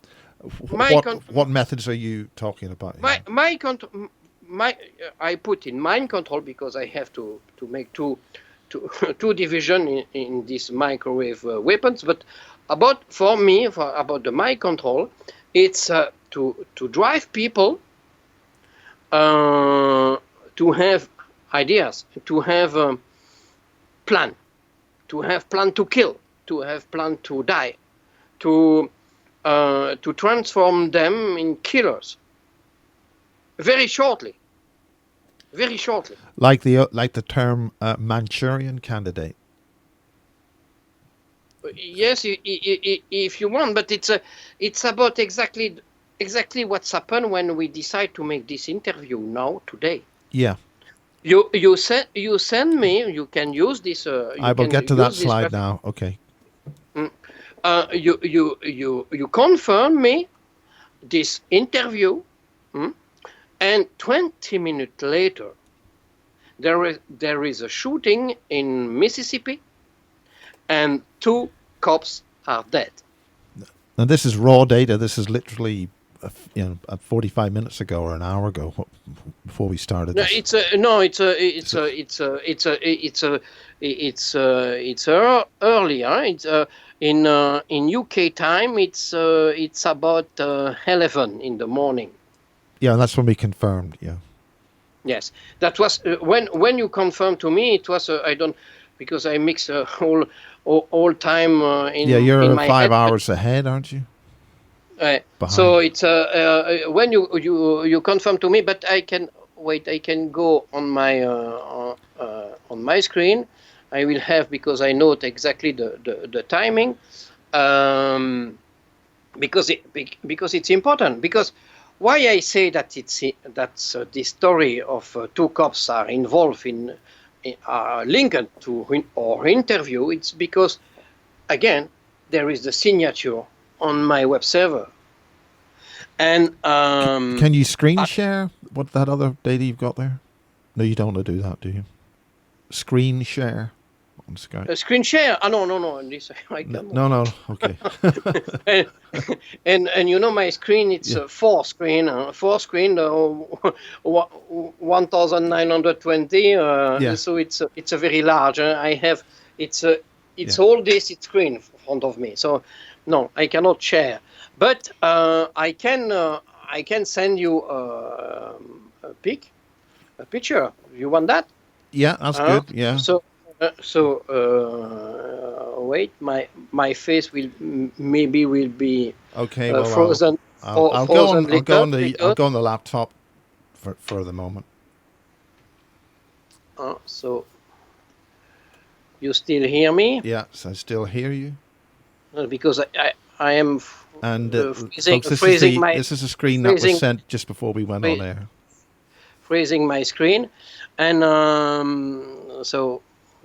What methods are you talking about?
I put in mind control because I have to make two division in these microwave weapons. But about the mind control, it's to drive people to have ideas, to have plan to kill, to have plan to die, to transform them in killers. Very shortly.
Like the term Manchurian Candidate.
Yes, if you want, but it's about exactly what's happened when we decide to make this interview now today.
Yeah.
You send me. You can use this.
I will get to that slide now. Okay.
You confirm me this interview, and 20 minutes later, there is a shooting in Mississippi, and 2 cops are dead.
Now this is raw data. This is literally 45 minutes ago or an hour ago before we started this.
It's earlier. It's in UK time. It's about 11 in the morning.
Yeah, that's when we confirmed. Yeah.
Yes, that was when you confirmed to me. It was I don't, because I mix all time in.
Yeah, you're
in my
5
head,
hours ahead, aren't you?
So it's when you confirm to me, but I can wait. I can go on my screen. I will have, because I note exactly the timing, because it's important. Because why I say that the story of 2 cops are involved are linked to our interview. It's because, again, there is the signature on my web server, And
Can you screen share what that other data you've got there? No, you don't want to do that, do you? Screen share on Skype.
a screen share? No. This I cannot.
No. Okay.
and you know my screen. It's
Yeah.
four screen. 1920.
Yeah.
So it's a very large. I have it's
Yeah.
all this screen in front of me. So no, I cannot share. But I can send you a picture. You want that?
Yeah, that's good. Yeah.
Wait, my face maybe will be
Okay. Well,
frozen.
I'll go
Frozen
on. I'll go on the.
later.
I'll go on the laptop for the moment.
So you still hear me?
Yes, I still hear you.
Because I am
And
freezing my
this is a screen that was sent just before we went on air.
Freezing my screen, and so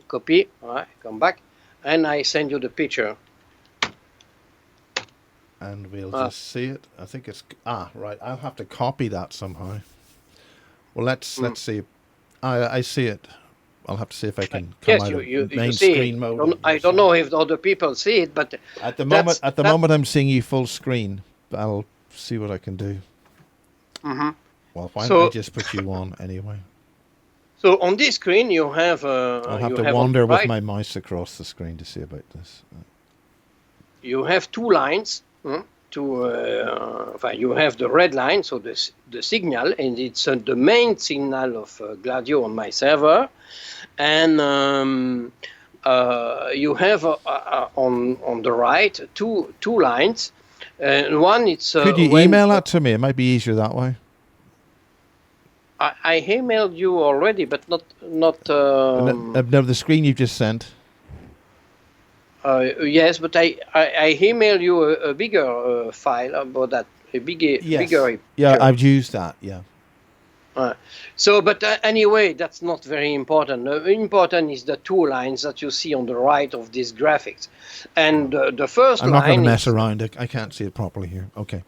copy. All right, come back, and I send you the picture.
And we'll just see it. I think it's right. I'll have to copy that somehow. Well, let's see. I see it. I'll have to see if I can come out of main screen mode.
I don't know if other people see it, but
at the moment, I'm seeing you full screen. But I'll see what I can do.
Mm-hmm.
Well, why don't I just put you on anyway?
So on this screen, you have.
I'll have to wander with my mouse across the screen to see about this.
You have two lines. You have the red line, so the signal, and it's the main signal of Gladio on my server, and you have on the right two lines, and one it's.
Could you email that to me? It might be easier that way.
I emailed you already, but not.
No, the screen you've just sent.
Yes, but I emailed you a bigger file about that, bigger.
Yeah, I've used that. Yeah.
But anyway, that's not very important. Important is the two lines that you see on the right of these graphics, and the first line.
I'm not going to mess around. I can't see it properly here. Okay.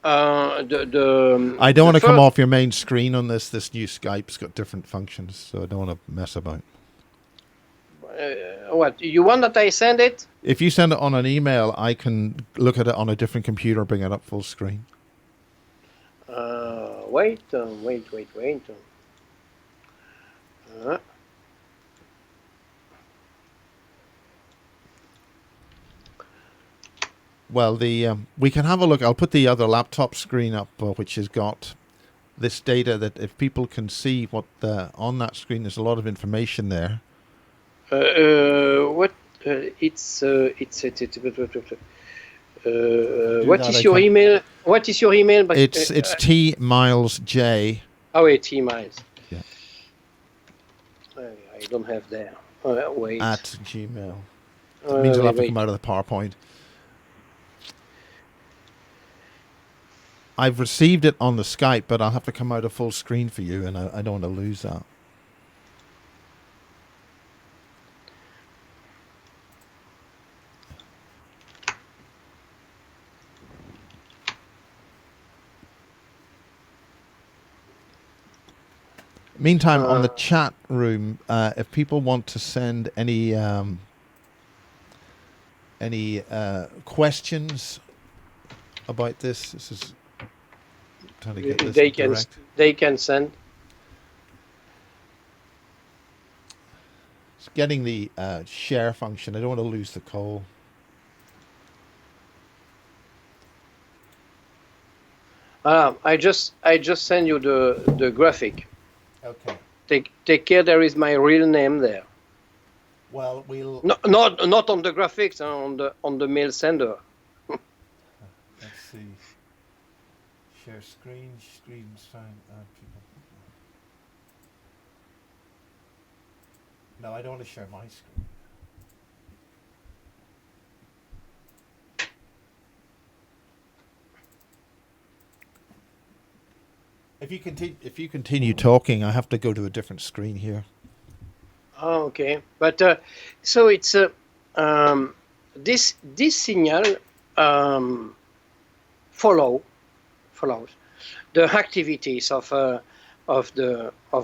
I
don't want to come off your main screen on this. This new Skype's got different functions, so I don't want to mess about.
What you want that I send it?
If you send it on an email, I can look at it on a different computer, bring it up full screen.
Wait.
Well, we can have a look. I'll put the other laptop screen up, which has got this data that if people can see what on that screen, there's a lot of information there.
What is your email? What is your email? But,
it's T Miles J.
Oh, wait, T Miles.
Yeah.
I don't have there. Wait.
At Gmail. That means I'll have to come out of the PowerPoint. I've received it on the Skype, but I'll have to come out of full screen for you, and I don't want to lose that. Meantime, on the chat room, if people want to send any questions about this is trying to get this direct.
They can send.
It's getting the share function. I don't want to lose the call.
I just send you the graphic.
Okay.
Take care. There is my real name there.
Well, we'll
not on the graphics, on the mail sender.
Let's see. Share screens fine. People. No, I don't want to share my screen. If you continue talking, I have to go to a different screen here.
Oh, okay. But so it's this signal follows the activities of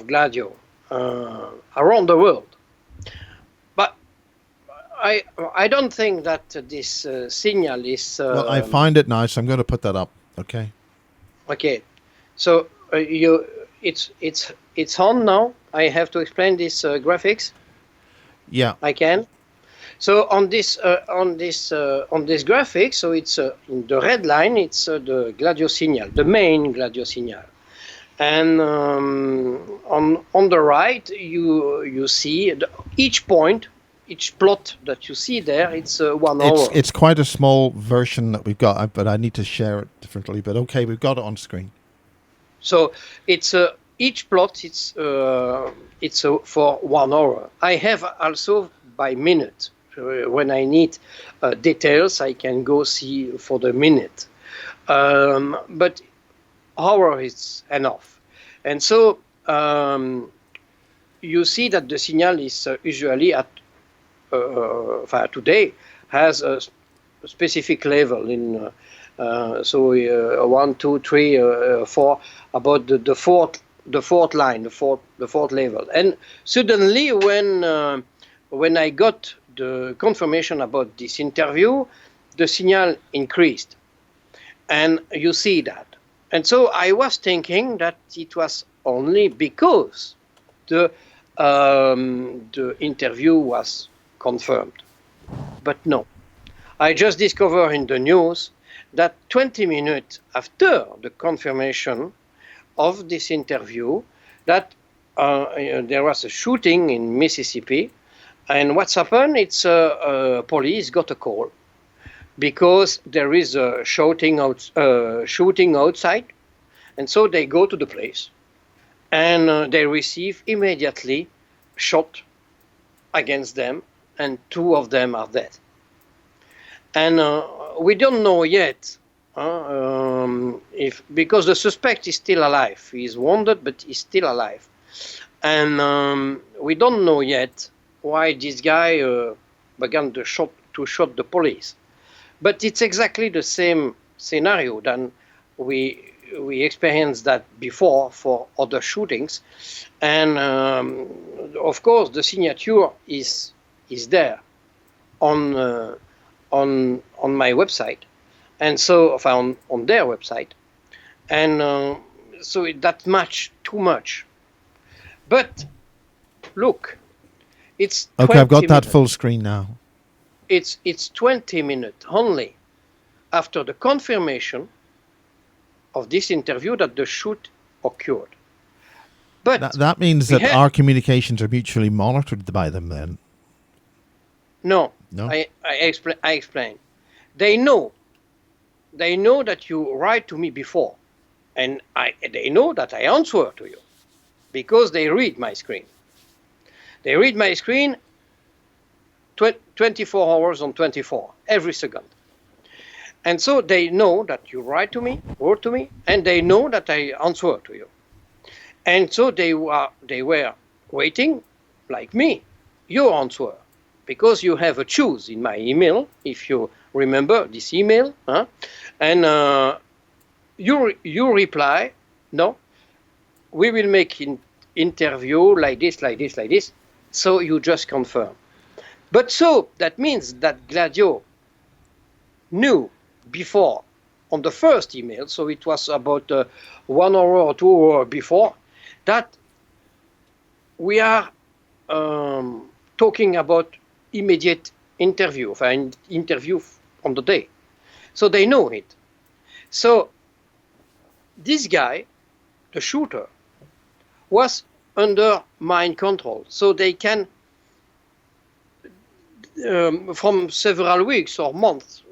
Gladio around the world. But I don't think that this signal is.
Well, I find it now, so I'm going to put that up. Okay.
Okay, so it's on now. I have to explain this graphics.
Yeah.
I can. So on this graphic, so it's in the red line. It's the Gladio signal, the main Gladio signal, and on the right you see each point, each plot that you see there. It's 1 hour.
It's quite a small version that we've got, but I need to share it differently. But okay, we've got it on screen.
So it's each plot. It's for 1 hour. I have also by minute. When I need details, I can go see for the minute. But hour is enough. And so you see that the signal is usually at today has a specific level in 1, 2, 3, 4 about the fourth line, the fourth level. And suddenly when I got the confirmation about this interview, the signal increased, and you see that. And so I was thinking that it was only because the interview was confirmed, but no. I just discovered in the news that 20 minutes after the confirmation of this interview, that there was a shooting in Mississippi. And what's happened? It's police got a call because there is a shooting outside, and so they go to the place, and they receive immediately shot against them, and 2 of them are dead. And we don't know yet if, because the suspect is still alive. He is wounded, but he's still alive, and we don't know yet why this guy began to shoot the police. But it's exactly the same scenario than we experienced that before for other shootings. And of course, the signature is there on my website, and so on their website. And so that match too much. But look, it's
okay. I've got that
minutes.
full screen now.
It's 20 minutes only after the confirmation of this interview that the shoot occurred. But
that means that our communications are mutually monitored by them then.
No. I explain. They know that you write to me before, and they know that I answer to you because they read my screen. They read my screen 24 hours on 24, every second. And so they know that you write to me, word to me, and they know that I answer to you. And so they were waiting, like me, your answer, because you have a choose in my email, if you remember this email, and you reply, no, we will make an interview like this, so you just confirm. But so that means that Gladio knew before on the first email, so it was about 1 hour or 2 hours before, that we are talking about immediate interview on the day. So they know it. So this guy, the shooter, was under mind control. So they can, from several weeks or months,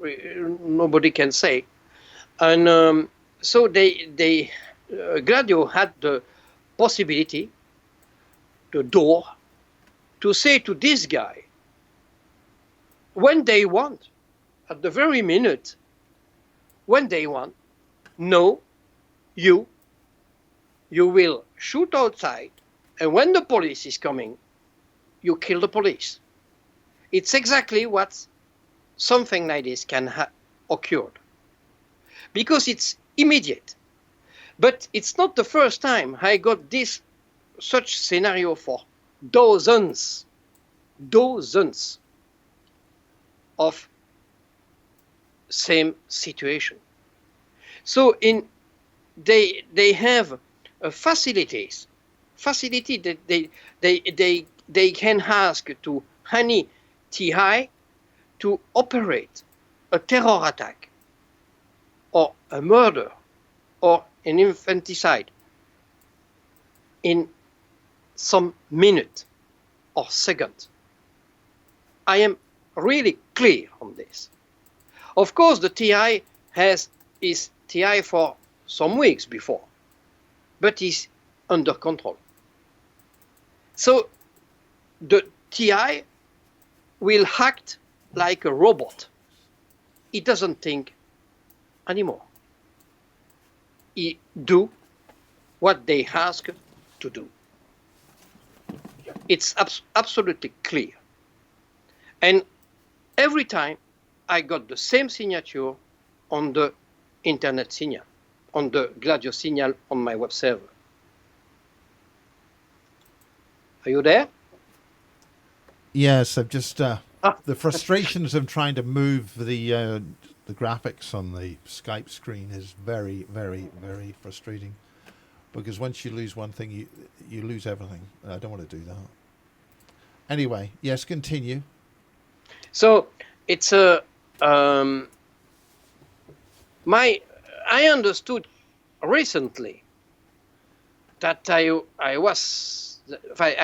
nobody can say. And so Gladio had the possibility, the door, to say to this guy, when they want, at the very minute, when they want, no, you will shoot outside, and when the police is coming, you kill the police. It's exactly what something like this can occur. because it's immediate. But it's not the first time I got such scenario for dozens of same situation. So they have facilities that they can ask to any TI to operate a terror attack or a murder or an infanticide in some minute or second. I am really clear on this. Of course, the TI is TI for some weeks before, but is under control. So the TI will act like a robot. He doesn't think anymore. He do what they ask to do. It's absolutely clear. And every time I got the same signature on the internet signal, on the Gladio signal on my web server. Are you there?
Yes, I've just the frustrations of trying to move the graphics on the Skype screen is very, very, very frustrating, because once you lose one thing, you lose everything. I don't want to do that. Anyway, yes, continue.
So it's a I understood recently that I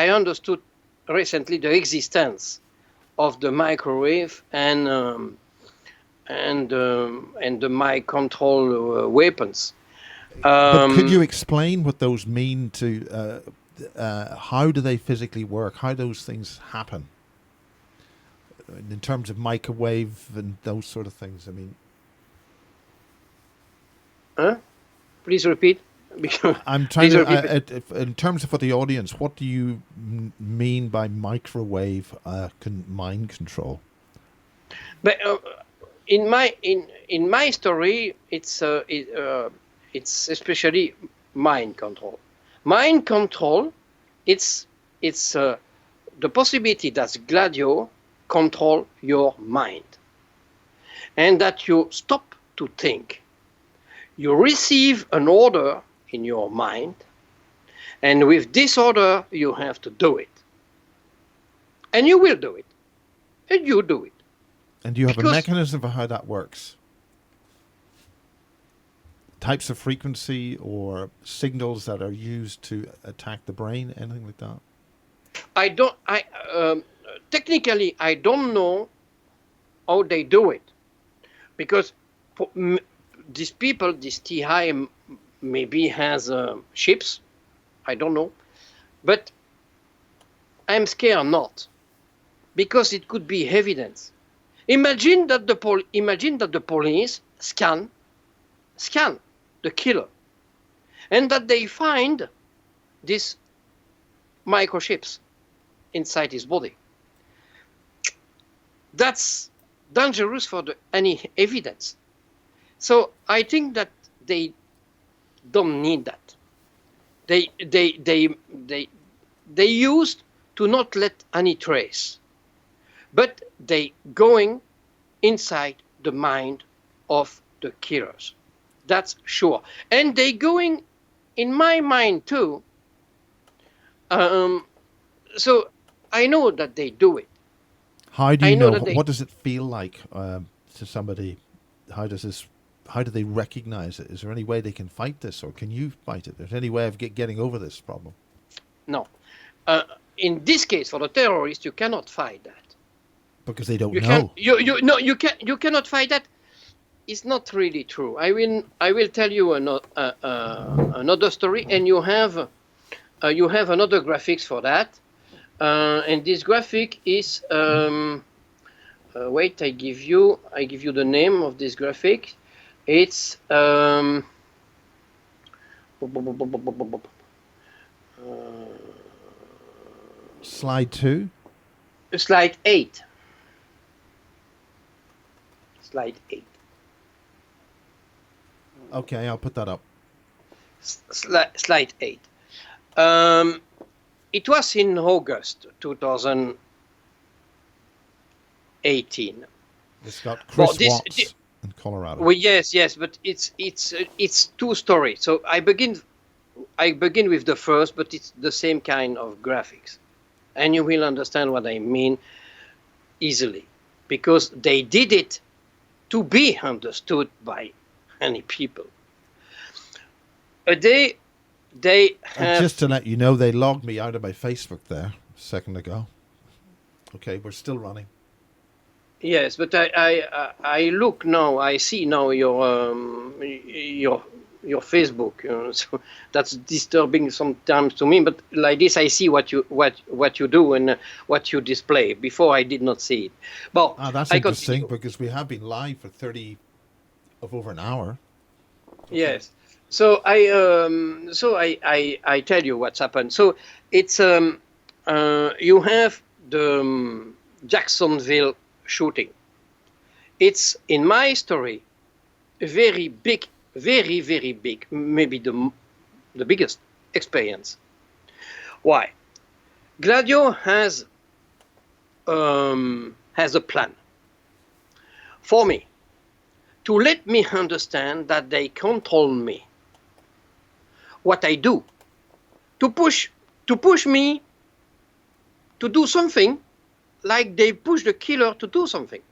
understood recently the existence of the microwave and the mic control weapons.
But could you explain what those mean to? How do they physically work? How those things happen? In terms of microwave and those sort of things. I mean,
please repeat.
I'm trying to. In terms of for the audience, what do you mean by microwave mind control?
But in my story, it's especially mind control. Mind control, it's the possibility that Gladio control your mind, and that you stop to think. You receive an order in your mind, and with this order you have to do it, and you will do it, and you do it.
And do you have a mechanism for how that works? Types of frequency or signals that are used to attack the brain, anything like that?
Technically, I don't know how they do it, because these people, this TI maybe has ships, I don't know, but I'm scared not, because it could be evidence. Imagine that the police scan the killer, and that they find these microchips inside his body. That's dangerous for any evidence. So I think that they don't need that. They used to not let any trace, but they going inside the mind of the killers. That's sure. And they going in my mind too. So I know that they do it.
How do you know? What does it feel like to somebody? How do they recognize it? Is there any way they can fight this, or can you fight it? Is there any way of getting over this problem?
No. In this case, for the terrorists, you cannot fight that.
Because they don't know.
You cannot fight that. It's not really true. I will tell you another story, and you have another graphics for that. And this graphic is wait, I give you the name of this graphic. It's
slide 2.
Slide 8. Slide 8.
Okay, I'll put that up.
Slide 8. Um, it was in August 2018.
It's got
Well,
Chris Watts in Colorado.
well, yes, but it's two stories. So I begin with the first, but it's the same kind of graphics, and you will understand what I mean easily, because they did it to be understood by many people. They have.
Just to let you know, they logged me out of my Facebook there a second ago. Okay, we're still running.
Yes, but I look now. I see now your Facebook. So that's disturbing sometimes to me. But like this, I see what you do and what you display. Before I did not see it. Well,
That's
I
interesting
continue.
because we have been live for over an hour. Okay.
Yes. So I tell you what's happened. So it's you have the Jacksonville shooting. It's, in my story, very big, very big, maybe the biggest experience. Why? Gladio has a plan for me to let me understand that they control me, what I do, to push me to do something like they push the killer to do something.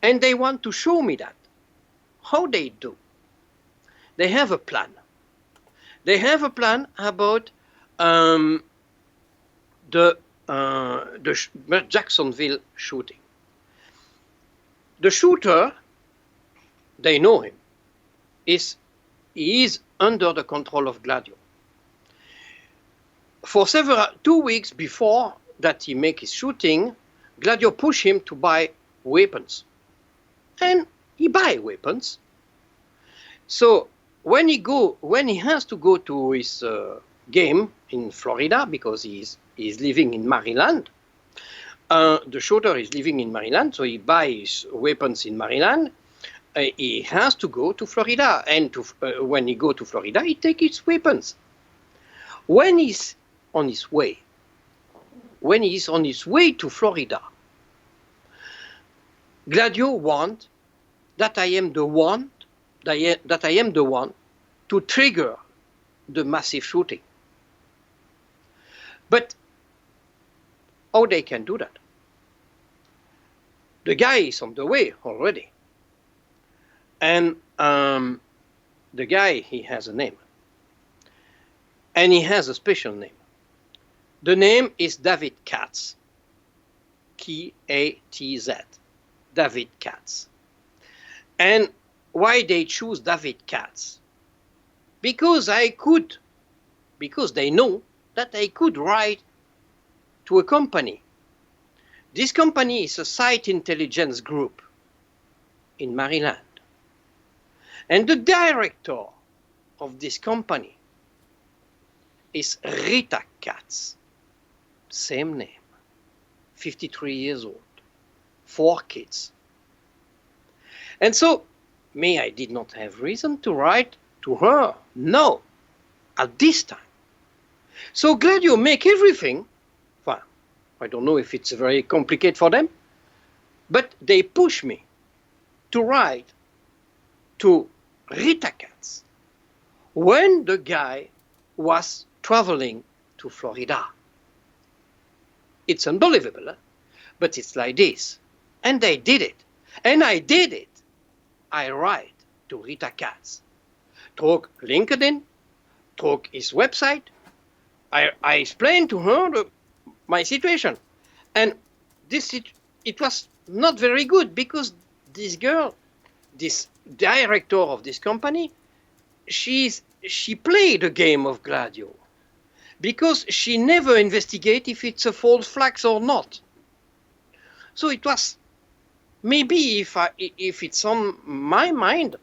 And they want to show me that. How they do. They have a plan. They have a plan about the Jacksonville shooting. The shooter, they know him, he is under the control of Gladio. For 2 weeks before that he make his shooting, Gladio push him to buy weapons. And he buy weapons. So when he has to go to his game in Florida, because he's living in Maryland, the shooter is living in Maryland, so he buys weapons in Maryland. He has to go to Florida, and when he go to Florida, he take his weapons. When he's on his way to Florida, Gladio want that I am the one to trigger the massive shooting. But how they can do that? The guy is on the way already. And the guy, he has a name. And he has a special name. The name is David Katz. K-A-T-Z. David Katz. And why they choose David Katz? Because they know that I could write to a company. This company is a site intelligence group in Maryland. And the director of this company is Rita Katz. Same name. 53 years old. 4 kids. And so, I did not have reason to write to her. No. At this time. So Gladio make everything. Well, I don't know if it's very complicated for them. But they push me to write to Rita Katz when the guy was traveling to Florida. It's unbelievable, huh? But it's like this. And they did it. And I did it. I write to Rita Katz. Through LinkedIn, through his website. I explained to her my situation. And it was not very good because this girl, this director of this company, she played the game of Gladio because she never investigated if it's a false flag or not. So it was, maybe if it's on my mind,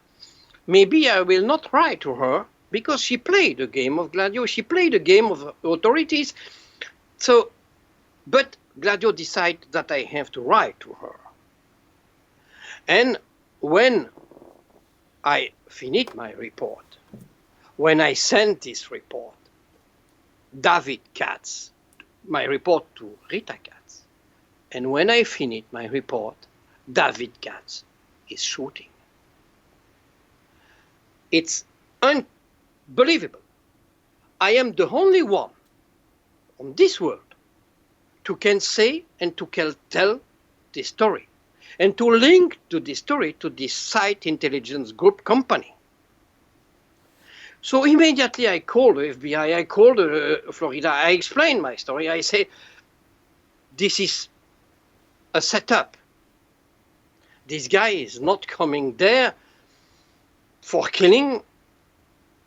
maybe I will not write to her because she played the game of Gladio. She played the game of authorities. So, but Gladio decided that I have to write to her. And when I finished my report, when I sent this report, David Katz, my report to Rita Katz, and when I finished my report, David Katz is shooting. It's unbelievable. I am the only one on this world to can say and to can tell this story and to link to this story to this site intelligence group company. So immediately I called the FBI, I called Florida, I explained my story. I say, this is a setup. This guy is not coming there for killing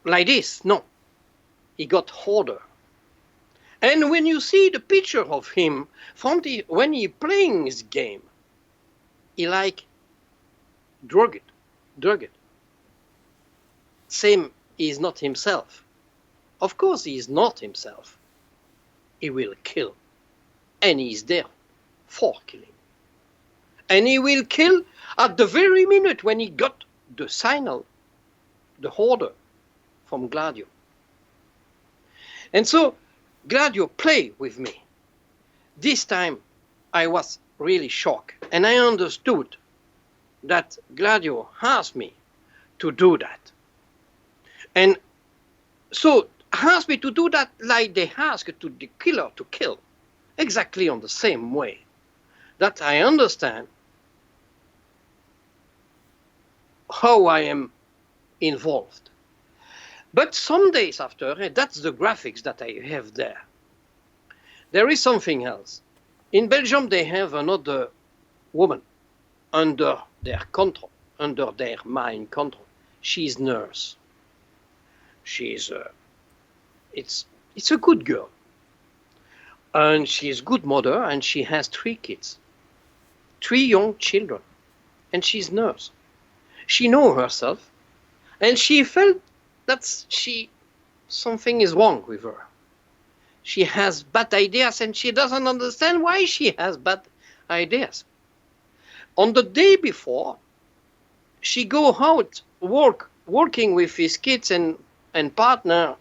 like this. No, he got order. And when you see the picture of him when he playing his game, he like drug it. Same, he is not himself. Of course he is not himself. He will kill. And he is there for killing. And he will kill at the very minute when he got the signal, the order from Gladio. And so Gladio played with me. This time I was really shocked. And I understood that Gladio asked me to do that. And so asked me to do that like they asked to the killer to kill. Exactly on the same way. That I understand how I am involved. But some days after, and that's the graphics that I have there, there is something else. In Belgium, they have another woman under their control, under their mind control. She's nurse. She's it's a good girl. And she's a good mother, and she has 3 kids, 3 young children, and she's nurse. She knows herself, and she felt that something is wrong with her. She has bad ideas, and she doesn't understand why she has bad ideas. On the day before, she go out working with his kids and partner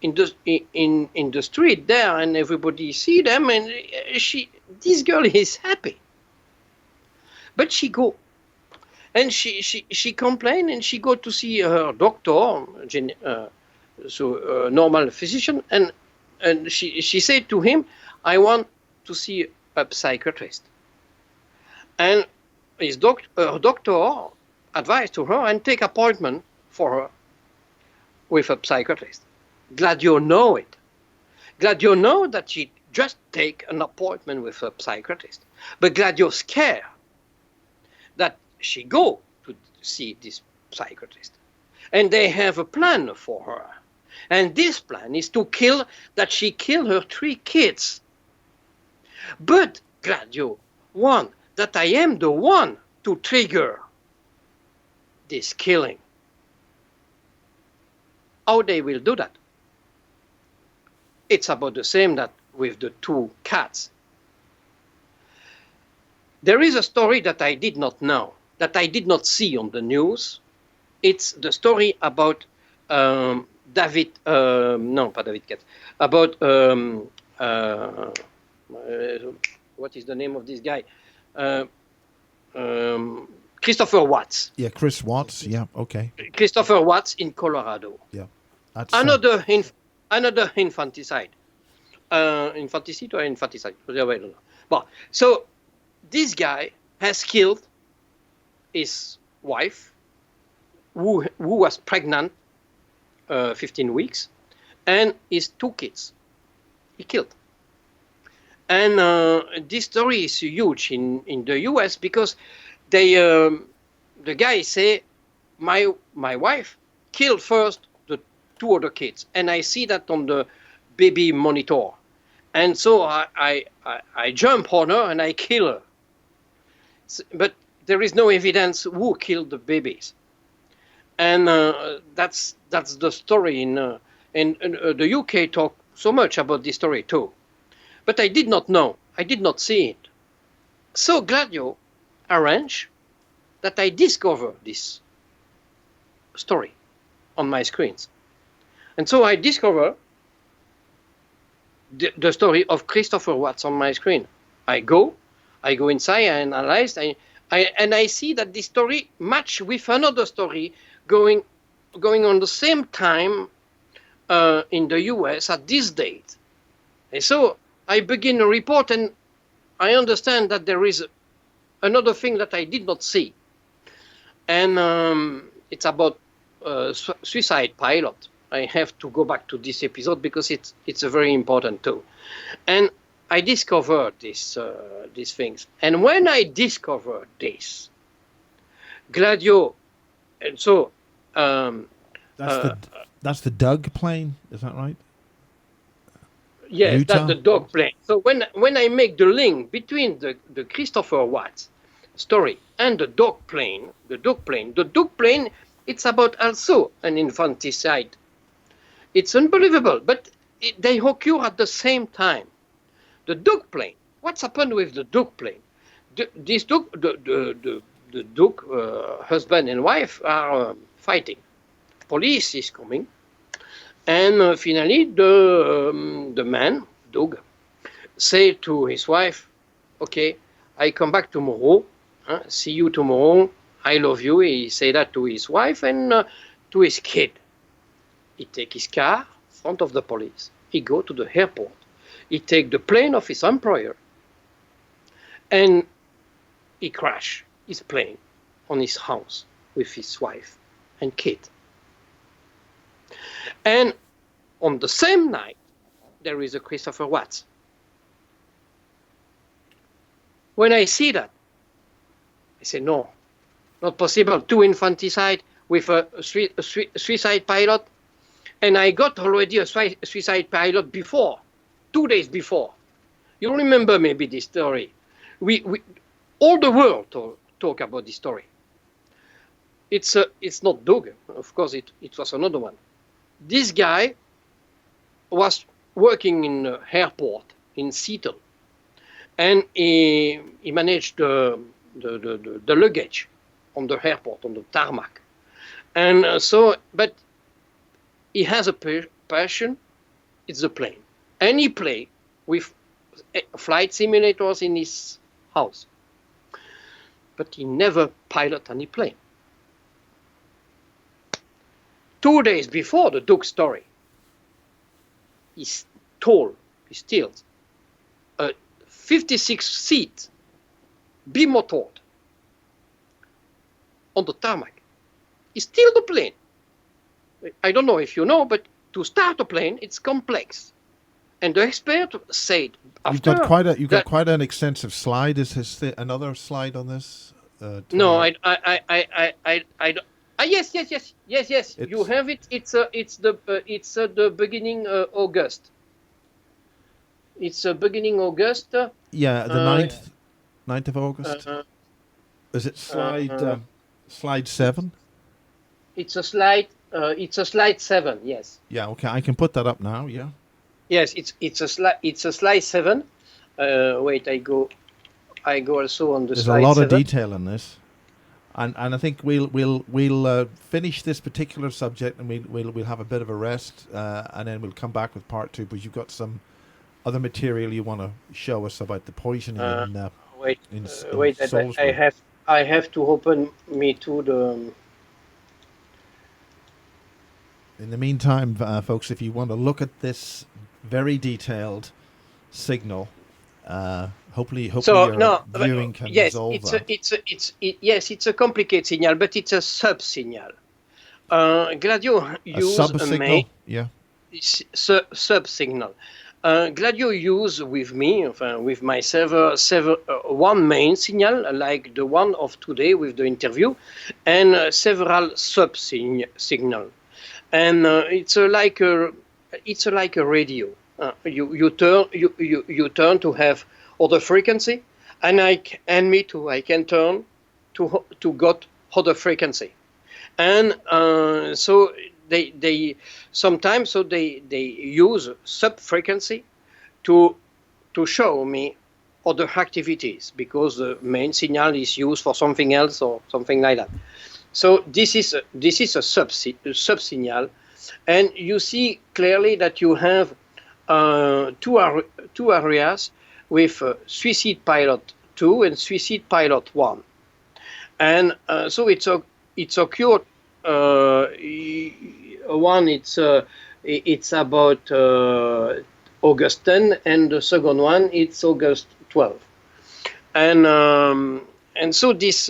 in the street there, and everybody see them, and this girl is happy. But she go, and she complain, and she go to see her doctor, normal physician, and she said to him, I want to see a psychiatrist. And her doctor advised to her and take appointment for her with a psychiatrist. Gladio know it. Gladio know that she just take an appointment with a psychiatrist. But Gladio scared that she go to see this psychiatrist. And they have a plan for her. And this plan is to she kill her 3 kids. But Gladio want that I am the one to trigger this killing. How they will do that? It's about the same that with the 2 cats. There is a story that I did not know, that I did not see on the news. It's the story about not David Katz, about what is the name of this guy? Christopher Watts.
Yeah, Chris Watts. Yeah, okay.
Christopher Watts in Colorado.
Yeah. That's,
another infanticide. Infanticide or infanticide? I don't know. But, so this guy has killed his wife, who was pregnant 15 weeks, and his 2 kids. He killed. And this story is huge in the US because the guy say, my wife killed first the 2 other kids, and I see that on the baby monitor, and so I jump on her and I kill her. But there is no evidence who killed the babies, and that's the story in the UK talk so much about this story too. But I did not know. I did not see it. So Gladio arranged that I discover this story on my screens. And so I discover the story of Christopher Watts on my screen. I go inside, I analyze, and I see that this story match with another story going on the same time in the US at this date. And so I begin a report, and I understand that there is another thing that I did not see. And it's about suicide pilot. I have to go back to this episode because it's a very important too. And I discovered these things. And when I discovered this, Gladio, and so
that's the Doug plane, is that right?
Yes,
Utah?
that's the dog plane. So when I make the link between the Christopher Watts story and the dog plane, it's about also an infanticide. It's unbelievable, but they occur at the same time. The dog plane. What's happened with the dog plane? The dog husband and wife are fighting. Police is coming, and finally the man, dog, say to his wife, "Okay, I come back tomorrow. See you tomorrow. I love you." He say that to his wife and to his kid. He take his car in front of the police. He go to the airport. He take the plane of his employer, and he crash his plane on his house with his wife and kid. And on the same night, there is a Christopher Watts. When I see that, I say, no, not possible. 2 infanticide with a suicide pilot. And I got already a suicide pilot before, 2 days before. You remember maybe this story. We all the world talk about this story. It's not Doug, of course. It was another one. This guy was working in the airport in Seattle, and he managed the luggage on the airport, on the tarmac. And but he has a passion, it's the plane. And he play with flight simulators in his house. But he never pilot any plane. 2 days before the Doug story, he steals a 56-seat bimotored on the tarmac. He steals the plane. I don't know if you know, but to start a plane, it's complex. And the expert said after
you've got quite an extensive slide. Is there another slide on this?
No, I don't. Yes. You have it. It's the beginning August. It's beginning August.
Yeah, the 9th of August. Is it slide 7?
It's a slide. It's a slide 7. Yes.
Yeah. Okay, I can put that up now. Yeah.
Yes, it's a slide 7. Wait, I go also on the
There's
slide 7.
a lot of detail in this, and I think we'll finish this particular subject, and we'll have a bit of a rest, and then we'll come back with part 2. But you've got some other material you want to show us about the poisoning in Salisbury.
I have to open me to the.
In the meantime, folks, if you want to look at this very detailed signal, hopefully your viewing can resolve that.
It's a complicated signal, but it's a sub-signal. Gladio use
a signal, yeah.
Sub-signal. Gladio use with me, with my server, one main signal, like the one of today with the interview, and several sub-signal. And it's like a radio. You turn to have other frequency, and I can turn to got other frequency, and so they sometimes they use sub frequency to show me other activities because the main signal is used for something else or something like that. So this is a sub-signal, and you see clearly that you have two areas with suicide pilot 2 and suicide pilot 1, and so it's occurred. One it's about August 10, and the second one it's August 12, and so this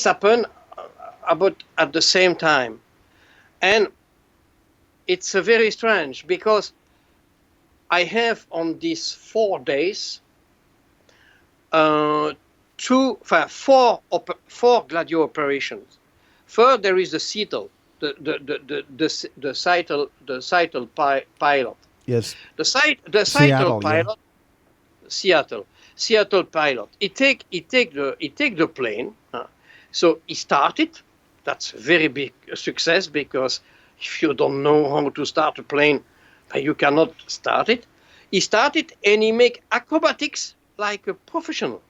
happened about at the same time, and it's very strange because I have on these 4 days four Gladio operations. First, there is the Seattle, the Seattle pilot.
Yes.
The Seattle
Seattle,
pilot, Seattle pilot. He take the plane. So he started. That's a very big success because if you don't know how to start a plane, you cannot start it. He started and he make acrobatics like a professional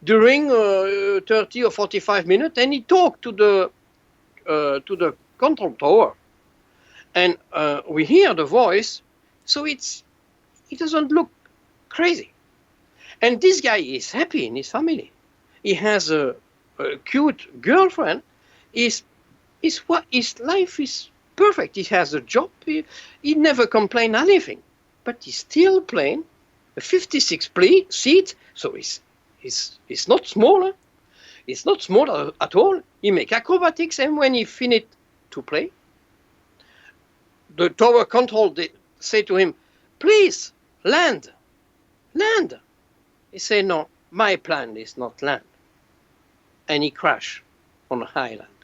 during 30 or 45 minutes, and he talked to the control tower, and we hear the voice, so it doesn't look crazy. And this guy is happy in his family. He has a cute girlfriend. His life is perfect. He has a job. He never complained anything. But he's still playing a 56 seat, so it's not smaller. It's not smaller at all. He make acrobatics, and when he finished to play, the tower control say to him, "Please land." He say, "No, my plan is not land," and he crash on an island.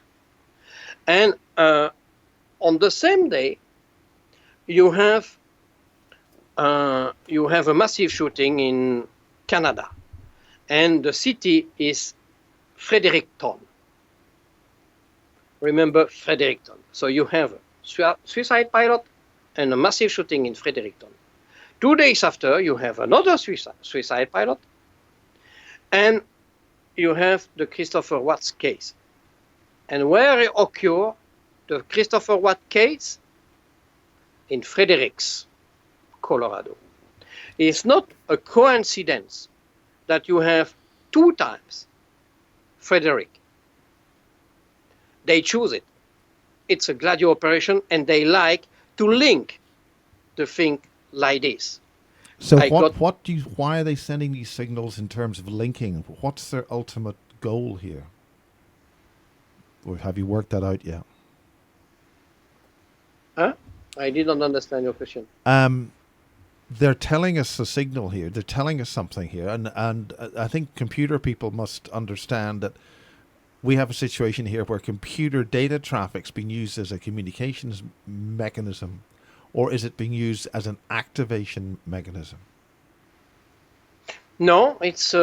And on the same day, you have a massive shooting in Canada, and the city is Fredericton. Remember Fredericton. So you have a suicide pilot and a massive shooting in Fredericton. 2 days after, you have another suicide pilot, and you have the Christopher Watts case. And where it occurred, the Christopher Watts case? In Fredericks, Colorado. It's not a coincidence that you have 2 times Frederick. They choose it. It's a Gladio operation, and they like to link the thing like this.
So why are they sending these signals in terms of linking? What's their ultimate goal here? Or have you worked that out yet?
Huh? I didn't understand your question.
They're telling us a signal here. They're telling us something here. And I think computer people must understand that we have a situation here where computer data traffic's being used as a communications mechanism, or is it being used as an activation mechanism?
No, it's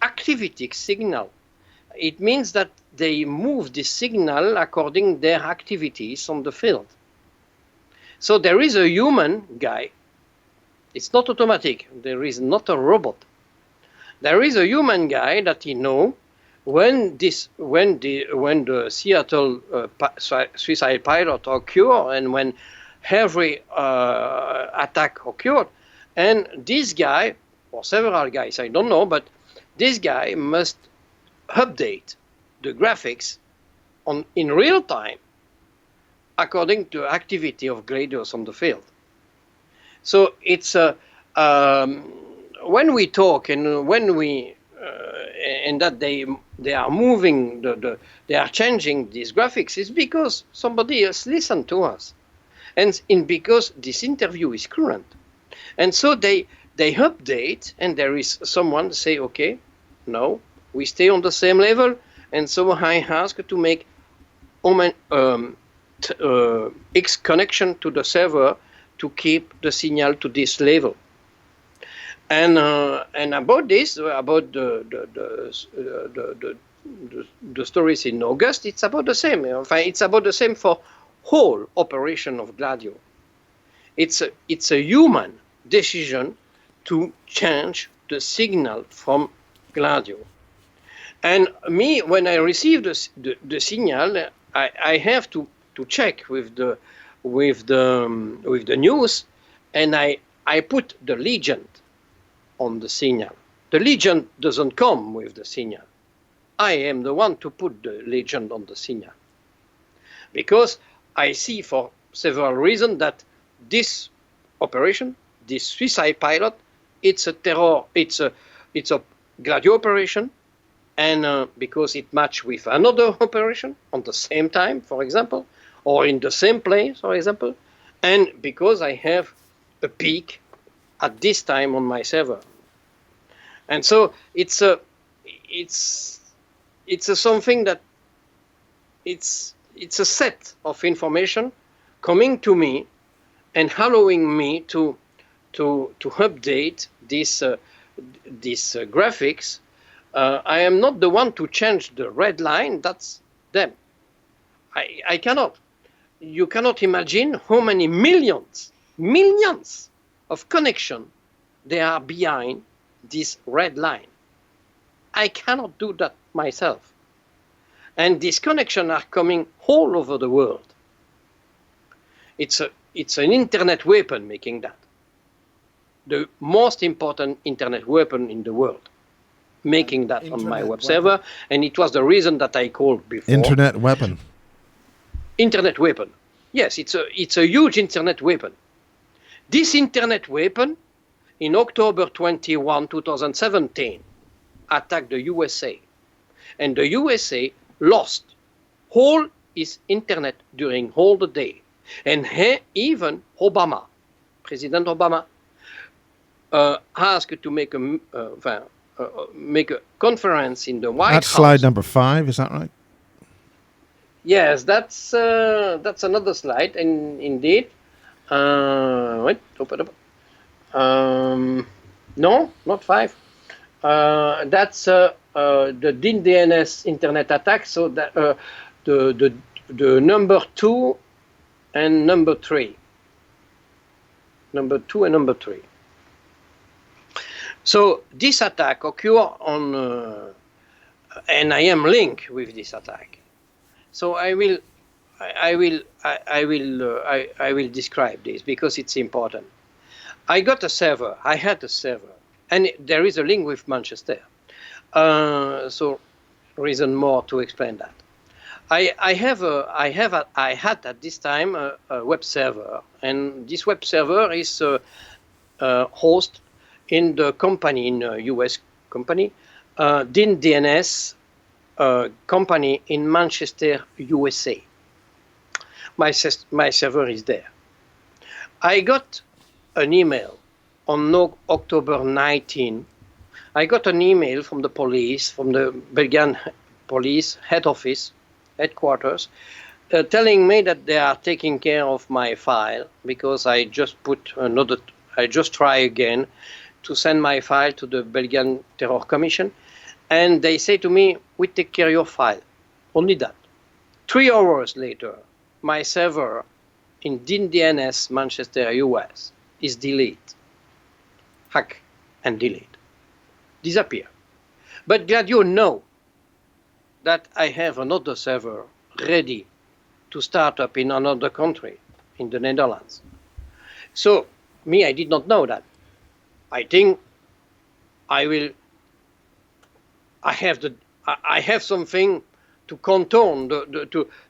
activity signal. It means that they move the signal according their activities on the field. So there is a human guy. It's not automatic. There is not a robot. There is a human guy that he know when the Seattle suicide pilot occurred, and when every attack occurred, and this guy, or several guys, I don't know, but this guy must update the graphics in real time according to activity of gladios on the field. So it's when we talk and when we and that they are moving they are changing these graphics, is because somebody else listened to us, and because this interview is current, and so they update, and there is someone say, okay, no, we stay on the same level, and so I ask to make X connection to the server to keep the signal to this level. And about this, about the stories in August, it's about the same. It's about the same for whole operation of Gladio. It's a human decision to change the signal from Gladio. And me, when I receive the signal, I have to check with the news, and I put the legend on the signal. The legend doesn't come with the signal. I am the one to put the legend on the signal, because I see for several reasons that this operation, this suicide pilot, it's a terror, it's a Gladio operation, and because it matched with another operation on the same time, for example, or in the same place, for example, and because I have a peak at this time on my server. And so it's something that it's a set of information coming to me and allowing me to update this graphics. I am not the one to change the red line. That's them. I cannot. You cannot imagine how many millions of connection there are behind this red line. I cannot do that myself. And these connections are coming all over the world. It's an internet weapon making that. The most important internet weapon in the world, making that on my web server. And it was the reason that I called before.
Internet weapon.
Internet weapon. Yes, it's a huge internet weapon. This internet weapon, in October 21, 2017, attacked the USA. And the USA lost all its internet during all the day. And even Obama, President Obama, asked to make a conference in the White House.
That's slide number 5, is that right?
Yes, that's another slide, and indeed. Wait, open up. No, not 5. That's the DNS internet attack. So that the number 2 and number 3. Number 2 and number 3. So this attack occurred on, and I am linked with this attack. So I will describe this because it's important. I got a server. I had a server, and there is a link with Manchester. So reason more to explain that. I had at this time a web server, and this web server is host in the company, in a US company, DNS company in Manchester, USA. My server is there. I got an email on October 19. I got an email from the police, from the Belgian police headquarters, telling me that they are taking care of my file because I just try again to send my file to the Belgian Terror Commission. And they say to me, we take care of your file. Only that. 3 hours later, my server in DNS Manchester, US, is deleted. Hack and delete. Disappear. But Gladio know that I have another server ready to start up in another country, in the Netherlands. So, me, I did not know that. I think I have something to contour,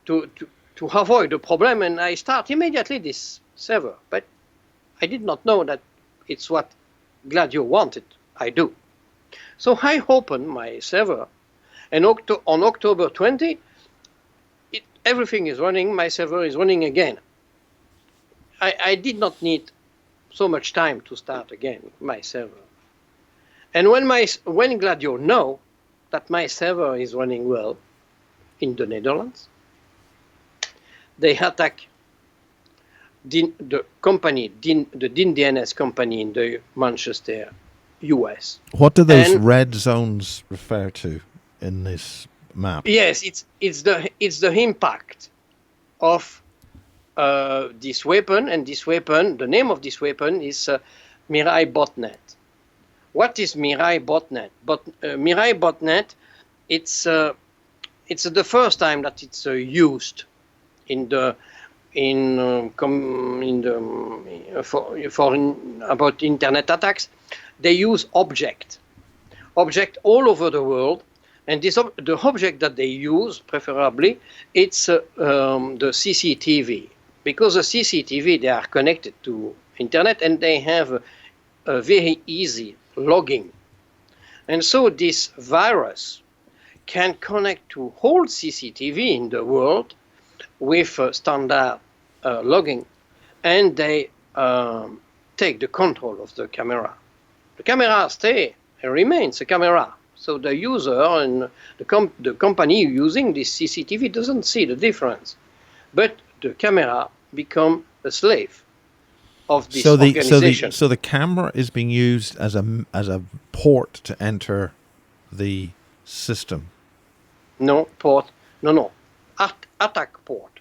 to avoid the problem, and I start immediately this server. But I did not know that it's what Gladio wanted I do. So I opened my server, and on October 20, everything is running, my server is running again. I did not need so much time to start again my server. And when Gladio know that my server is running well in the Netherlands, they attack the company, the DNS company in the Manchester, US.
What do those red zones refer to in this map?
Yes, it's the impact of this weapon, and this weapon, the name of this weapon is Mirai Botnet. What is Mirai Botnet? Mirai Botnet, it's the first time that it's used in the about internet attacks. They use object all over the world, and the object that they use preferably it's the CCTV, because the CCTV, they are connected to internet and they have a very easy logging, and so this virus can connect to whole CCTV in the world with standard logging, and they take the control of the camera. The camera stay and remains a camera. So the user and the company using this CCTV doesn't see the difference, but the camera become a slave of this organization.
So the camera is being used as a port to enter the system.
No port. No. Attack port.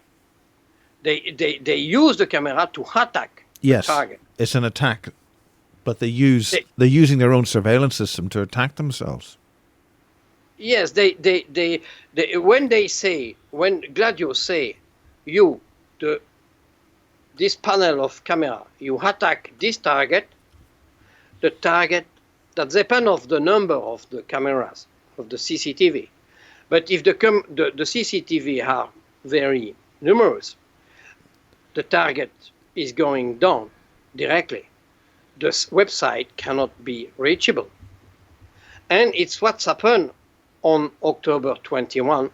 They use the camera to attack
Yes,
the target.
it's an attack, but they're using their own surveillance system to attack themselves.
Yes, they when Gladio say this panel of camera, you attack this target, the target that depends of the number of the cameras of the CCTV. But if the CCTV are very numerous, the target is going down directly. The website cannot be reachable. And it's what's happened on October 21.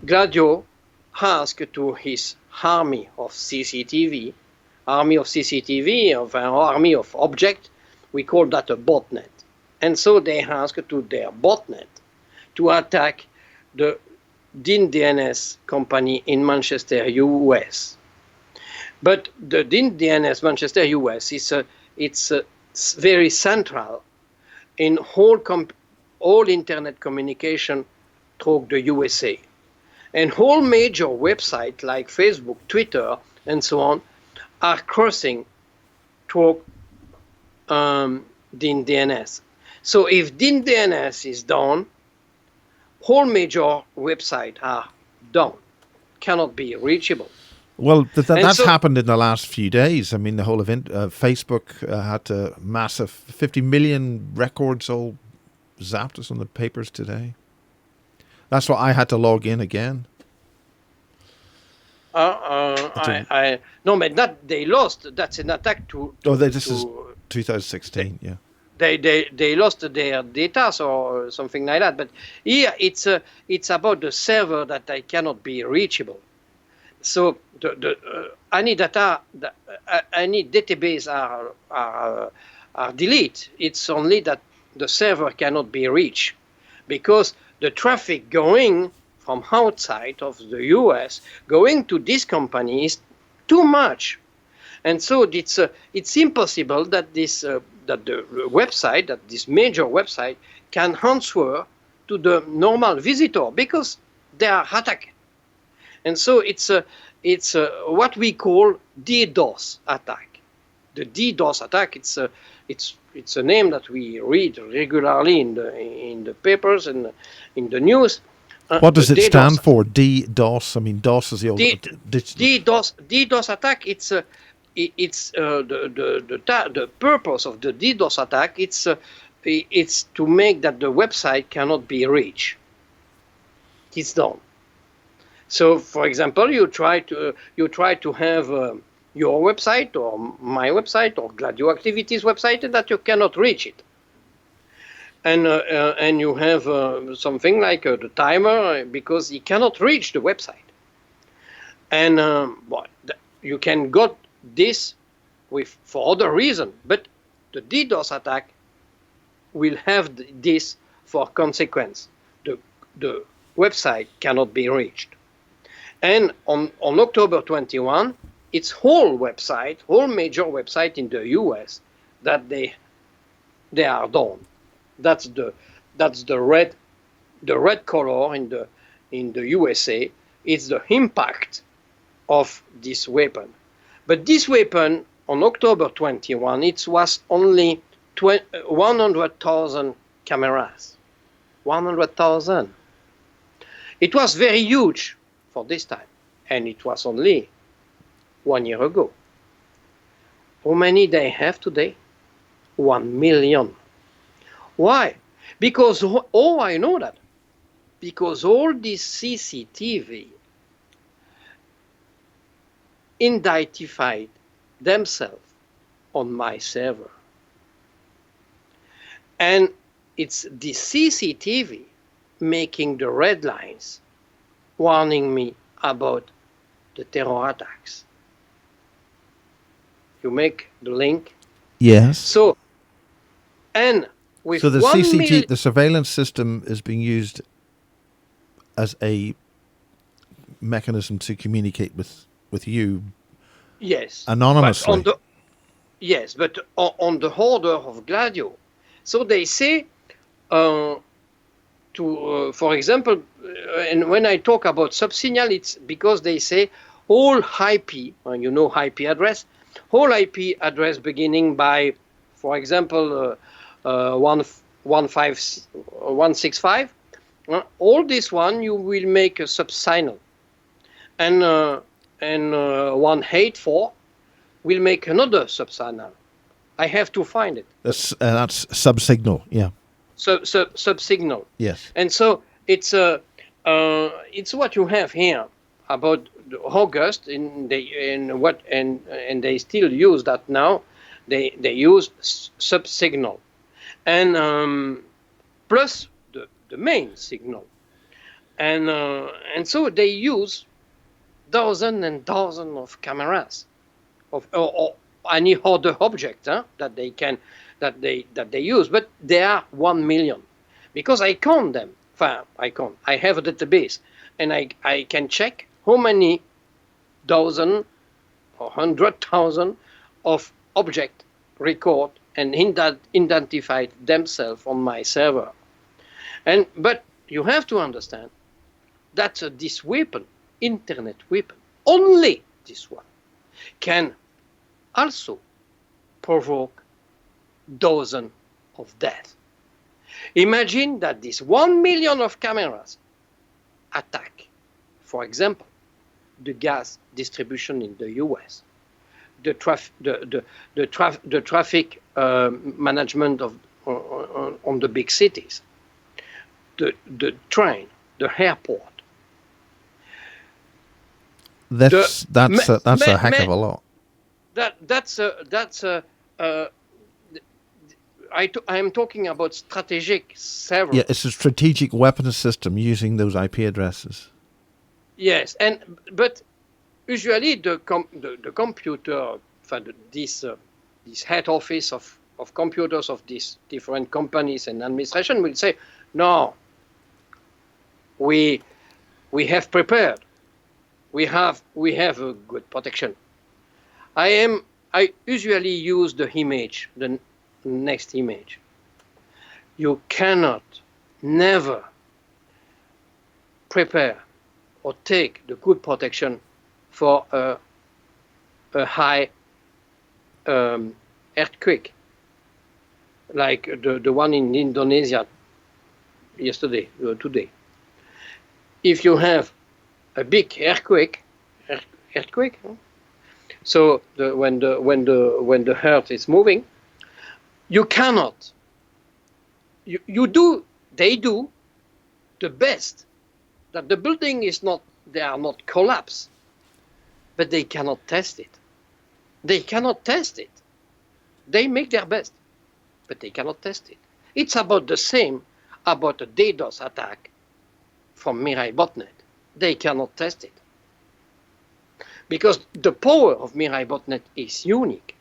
Gladio asked to his army of CCTV, of an army of objects, we call that a botnet. And so they asked to their botnet to attack the DNS company in Manchester, US. But the DNS Manchester, US it's very central in all internet communication through the USA. And all major websites like Facebook, Twitter, and so on are crossing through DNS. So if DNS is down, all major websites are down, cannot be reachable.
Well, that's happened in the last few days. I mean, the whole event, Facebook had a massive 50 million records all zapped us on the papers today. That's why I had to log in again.
No, but that they lost. That's an attack to.
This is 2016. Yeah.
They lost their data or something like that. But here it's about the server that they cannot be reachable. So any data, any database are deleted. It's only that the server cannot be reached because the traffic going from outside of the US going to this company is too much, and so it's impossible that this that this major website can answer to the normal visitor because they are attacked. And so it's what we call DDoS attack. The DDoS attack, it's a name that we read regularly in the papers and in the news.
What does it stand for? DDoS. I mean, DOS is the old
DDoS attack. It's the purpose of the DDoS attack. It's to make that the website cannot be reached. It's done. So, for example, you try to have your website or my website or Gladio Activities website, and that you cannot reach it. And you have something like the timer because you cannot reach the website. And you can got this for other reason, but the DDoS attack will have this for consequence. The website cannot be reached. And on October 21, it's whole major website in the US that they are down. That's the red color in the USA. It's the impact of this weapon. But this weapon on October 21, it was only 100,000 cameras. 100,000. It was very huge for this time, and it was only 1 year ago. How many they have today? 1 million. Why? Because, oh, I know that. Because all this CCTV identified themselves on my server. And it's the CCTV making the red lines, warning me about the terror attacks. You make the link?
Yes.
So, and with
So the
1 million,
the surveillance system is being used as a mechanism to communicate with you
yes,
anonymously.
but on the order of Gladio. So they say, for example, and when I talk about subsignal, it's because they say all IP, IP address, whole IP address beginning by, for example, 165, all this one you will make a subsignal, and 184 will make another subsignal. I have to find it.
That's subsignal. Yeah.
Subsignal.
Yes.
And so it's what you have here about August, and they still use that now. They use subsignal, and plus the main signal, and so they use dozens and dozens of cameras or any other object that they use, but they are 1 million, because I count them. I have a database, and I can check how many dozen or 100,000 of object record and identified themselves on my server. But you have to understand that this weapon, internet weapon, only this one, can also provoke dozens of deaths. Imagine that this 1 million of cameras attack, for example, the gas distribution in the US, the traffic management of on the big cities, the train, the airport.
That's a heck of a lot.
I am talking about strategic servers.
Yeah, it's a strategic weapons system using those IP addresses.
Yes, but usually the computer, this head office of computers of these different companies and administration will say, no, we have prepared, we have a good protection. I usually use the image, the next image. You cannot never prepare or take the good protection for a high earthquake, like the one in Indonesia today. If you have a big earthquake, so when the earth is moving, you cannot. They do the best that the building they are not collapsed, but they cannot test it. They make their best, but they cannot test it. It's about the same about a DDoS attack from Mirai Botnet. They cannot test it, because the power of Mirai Botnet is unique.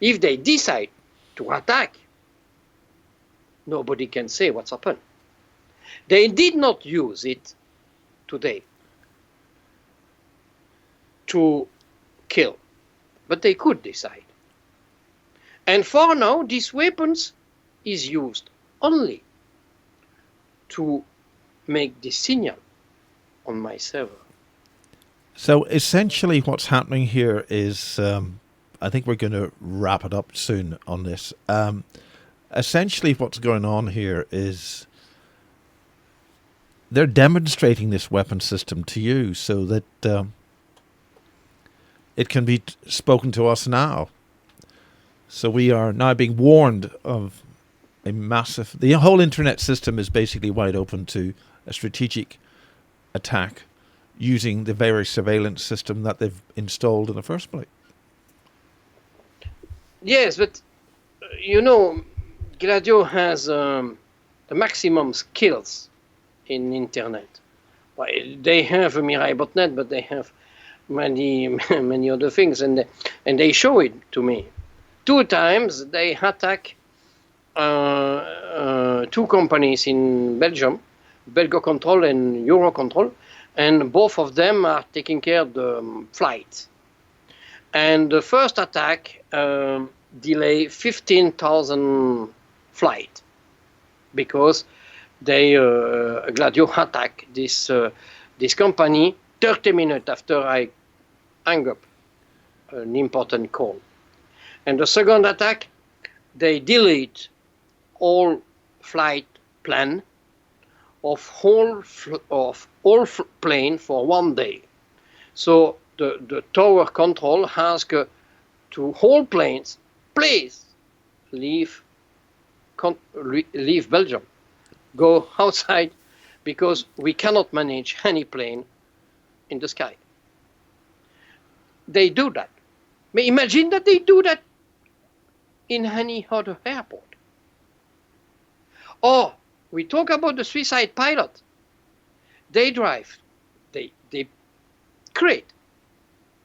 If they decide to attack, nobody can say what's happened. They did not use it today to kill, but they could decide. And for now, these weapons is used only to make the signal on my server.
So essentially what's happening here is I think we're going to wrap it up soon on this. Essentially, what's going on here is they're demonstrating this weapon system to you so that it can be spoken to us now. So we are now being warned of a massive... The whole internet system is basically wide open to a strategic attack using the very surveillance system that they've installed in the first place.
Yes, but you know, Gladio has the maximum skills in internet. Well, they have a Mirai botnet, but they have many other things, and they show it to me. 2 times they attack 2 companies in Belgium, Belgo Control and Eurocontrol, and both of them are taking care of the flight. And the first attack delay 15,000 flight because they Gladio attack this company 30 minutes after I hang up an important call. And the second attack, they delete all flight plan of all plane for 1 day. So the tower control ask to all planes, please leave Belgium, go outside, because we cannot manage any plane in the sky. They do that. Imagine that they do that in any other airport. Or we talk about the suicide pilot. They drive, they create,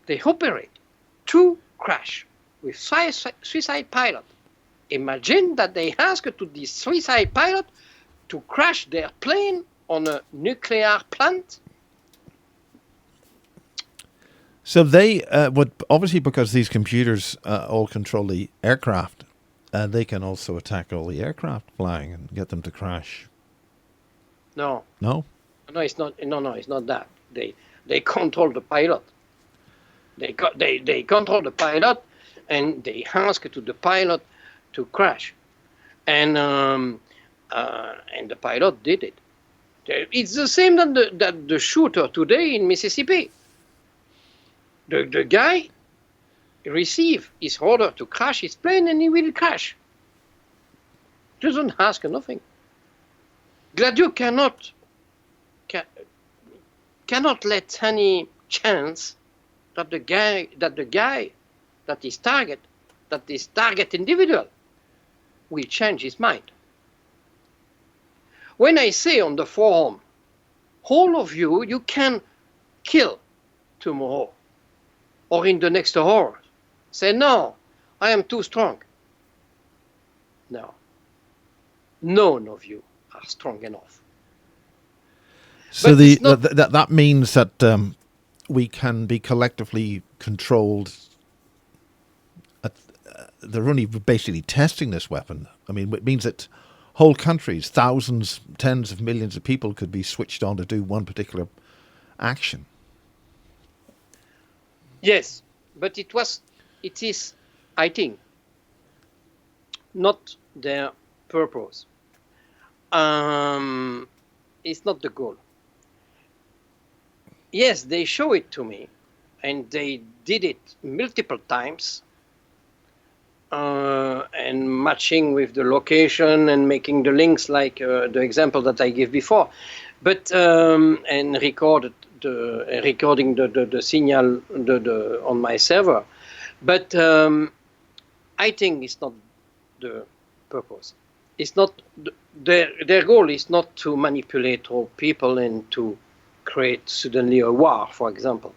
they operate 2 crash with suicide pilot. Imagine that they ask to this suicide pilot to crash their plane on a nuclear plant.
So they would, obviously, because these computers all control the aircraft, they can also attack all the aircraft flying and get them to crash.
No, it's not. No, it's not that. They control the pilot. They control the pilot, and they ask to the pilot to crash, and the pilot did it. It's the same that the shooter today in Mississippi. The guy receive his order to crash his plane, and he will crash. Doesn't ask nothing. Gladio cannot let any chance that the guy that is target individual will change his mind. When I say on the forum, all of you can kill tomorrow or in the next hour, say, no, I am too strong. No. None of you are strong enough.
So that means that we can be collectively controlled. They're only basically testing this weapon. I mean, it means that whole countries, thousands, tens of millions of people could be switched on to do one particular action.
Yes, but it is, I think, not their purpose. It's not the goal. Yes, they show it to me, and they did it multiple times, and matching with the location and making the links, like the example that I gave before, but and recording the signal on my server. But I think it's not the purpose. It's not their goal is not to manipulate all people and to create suddenly a war, for example.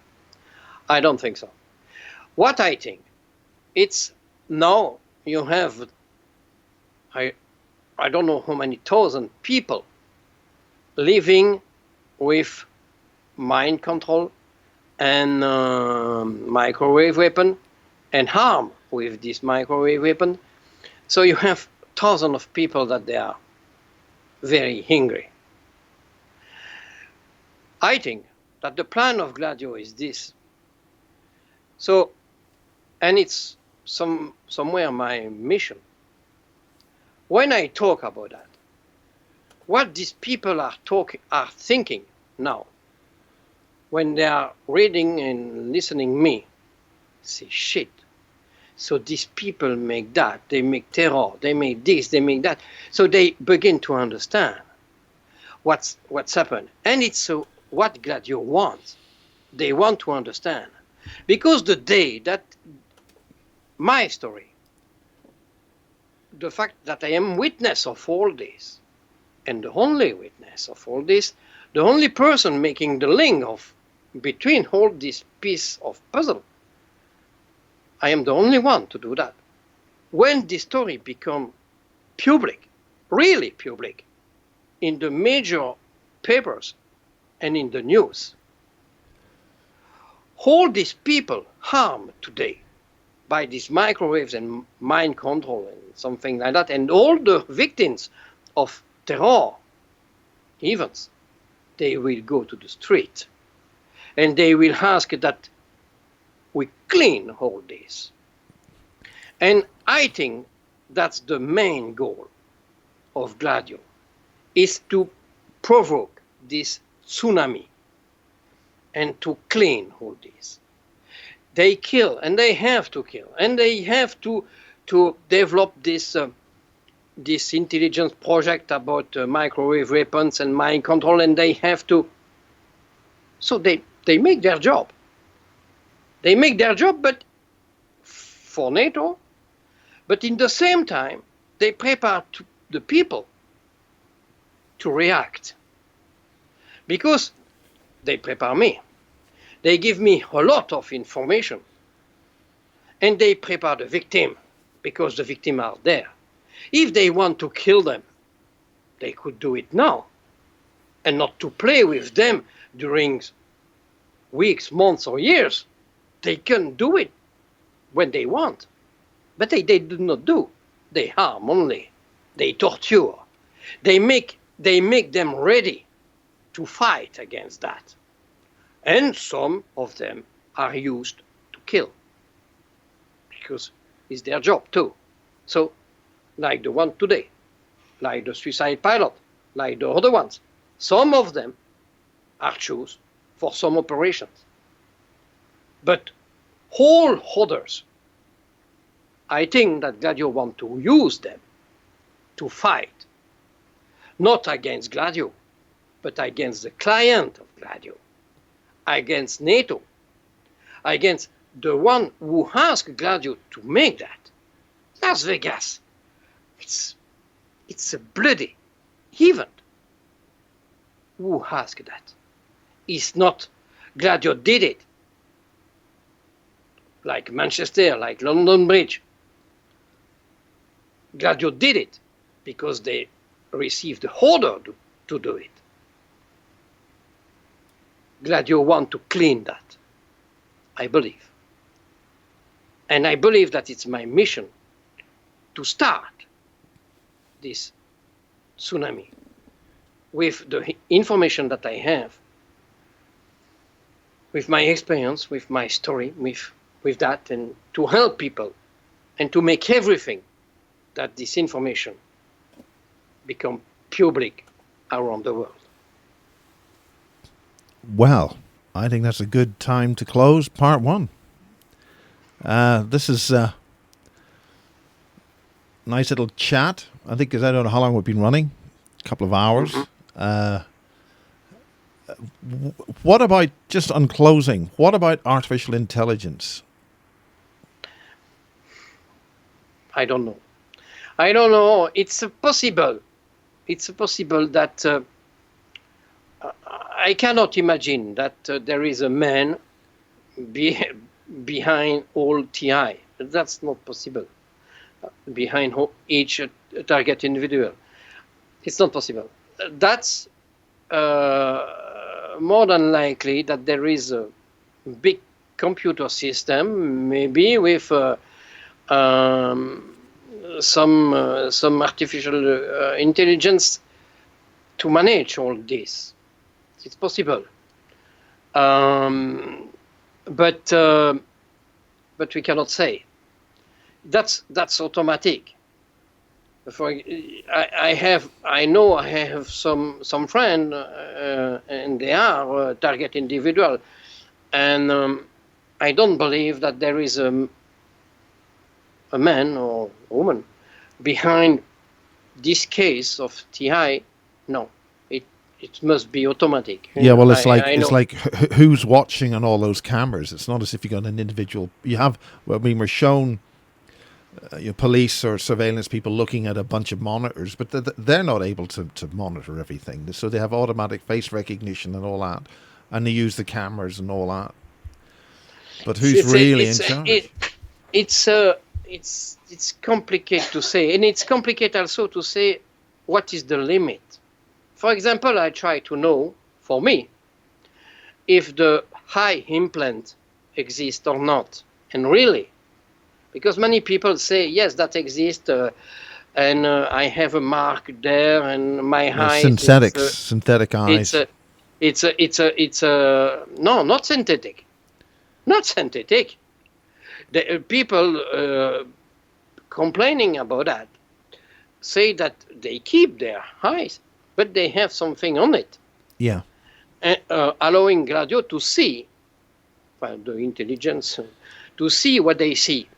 I don't think so. What I think, it's now you have, I don't know how many thousand people living with mind control and microwave weapon and harm with this microwave weapon. So you have thousands of people that they are very angry. I think that the plan of Gladio is this. So, and it's somewhere my mission. When I talk about that, what these people are thinking now, when they are reading and listening me, say shit. So these people make that, they make terror, they make this, they make that. So they begin to understand what's happened. And it's what Gladio wants. They want to understand. Because the day that my story, the fact that I am witness of all this, and the only witness of all this, the only person making the link between all this piece of puzzle, I am the only one to do that. When this story become public, really public, in the major papers and in the news, all these people harmed today by these microwaves and mind control and something like that, and all the victims of terror events, they will go to the street and they will ask that we clean all this. And I think that's the main goal of Gladio, is to provoke this tsunami and to clean all this. They kill, and they have to kill, and they have to develop this intelligence project about microwave weapons and mind control, and they have to. So they make their job. They make their job, but for NATO, but in the same time, they prepare the people to react. Because they prepare me. They give me a lot of information. And they prepare the victim, because the victims are there. If they want to kill them, they could do it now, and not to play with them during weeks, months, or years. They can do it when they want. But they do not do. They harm only. They torture. They make them ready to fight against that. And some of them are used to kill, because it's their job too. So, like the one today, like the suicide pilot, like the other ones, some of them are chosen for some operations. But all others, I think that Gladio want to use them to fight, not against Gladio, but against the client of Gladio, against NATO, against the one who asked Gladio to make that. Las Vegas, it's a bloody event. Who asked that? It's not Gladio did it, like Manchester, like London Bridge. Gladio did it because they received the order to do it. Gladio want to clean that, I believe. And I believe that it's my mission to start this tsunami with the information that I have, with my experience, with my story, with that, and to help people and to make everything that this information become public around the world.
Well, I think that's a good time to close part one. This is a nice little chat. I think, because I don't know how long we've been running, a couple of hours. Mm-hmm. What about, just on closing, what about artificial intelligence?
I don't know. It's possible. It's possible that I cannot imagine that there is a man behind all TI. That's not possible. Behind each target individual. It's not possible. That's more than likely that there is a big computer system, maybe with some artificial intelligence to manage all this. It's possible, but we cannot say. that's automatic. I know I have some friend, and they are target individual, and I don't believe that there is a man or woman behind this case of TI. No, it must be automatic.
Yeah, well, it's
I
it's
know.
like who's watching on all those cameras. It's not as if you got an individual. You have. Well, I mean, we're shown police or surveillance people looking at a bunch of monitors, but they're not able to monitor everything. So they have automatic face recognition and all that, and they use the cameras and all that. But who's really in charge?
It's it's complicated to say, and it's complicated also to say what is the limit. For example, I try to know, for me, if the eye implant exists or not, and really, because many people say yes, that exists, and I have a mark there, and my eyes.
Synthetic eyes.
It's a no, not synthetic, not synthetic. The people complaining about that say that they keep their eyes, but they have something on it.
Yeah.
Allowing Gladio to see, well, the intelligence, to see what they see.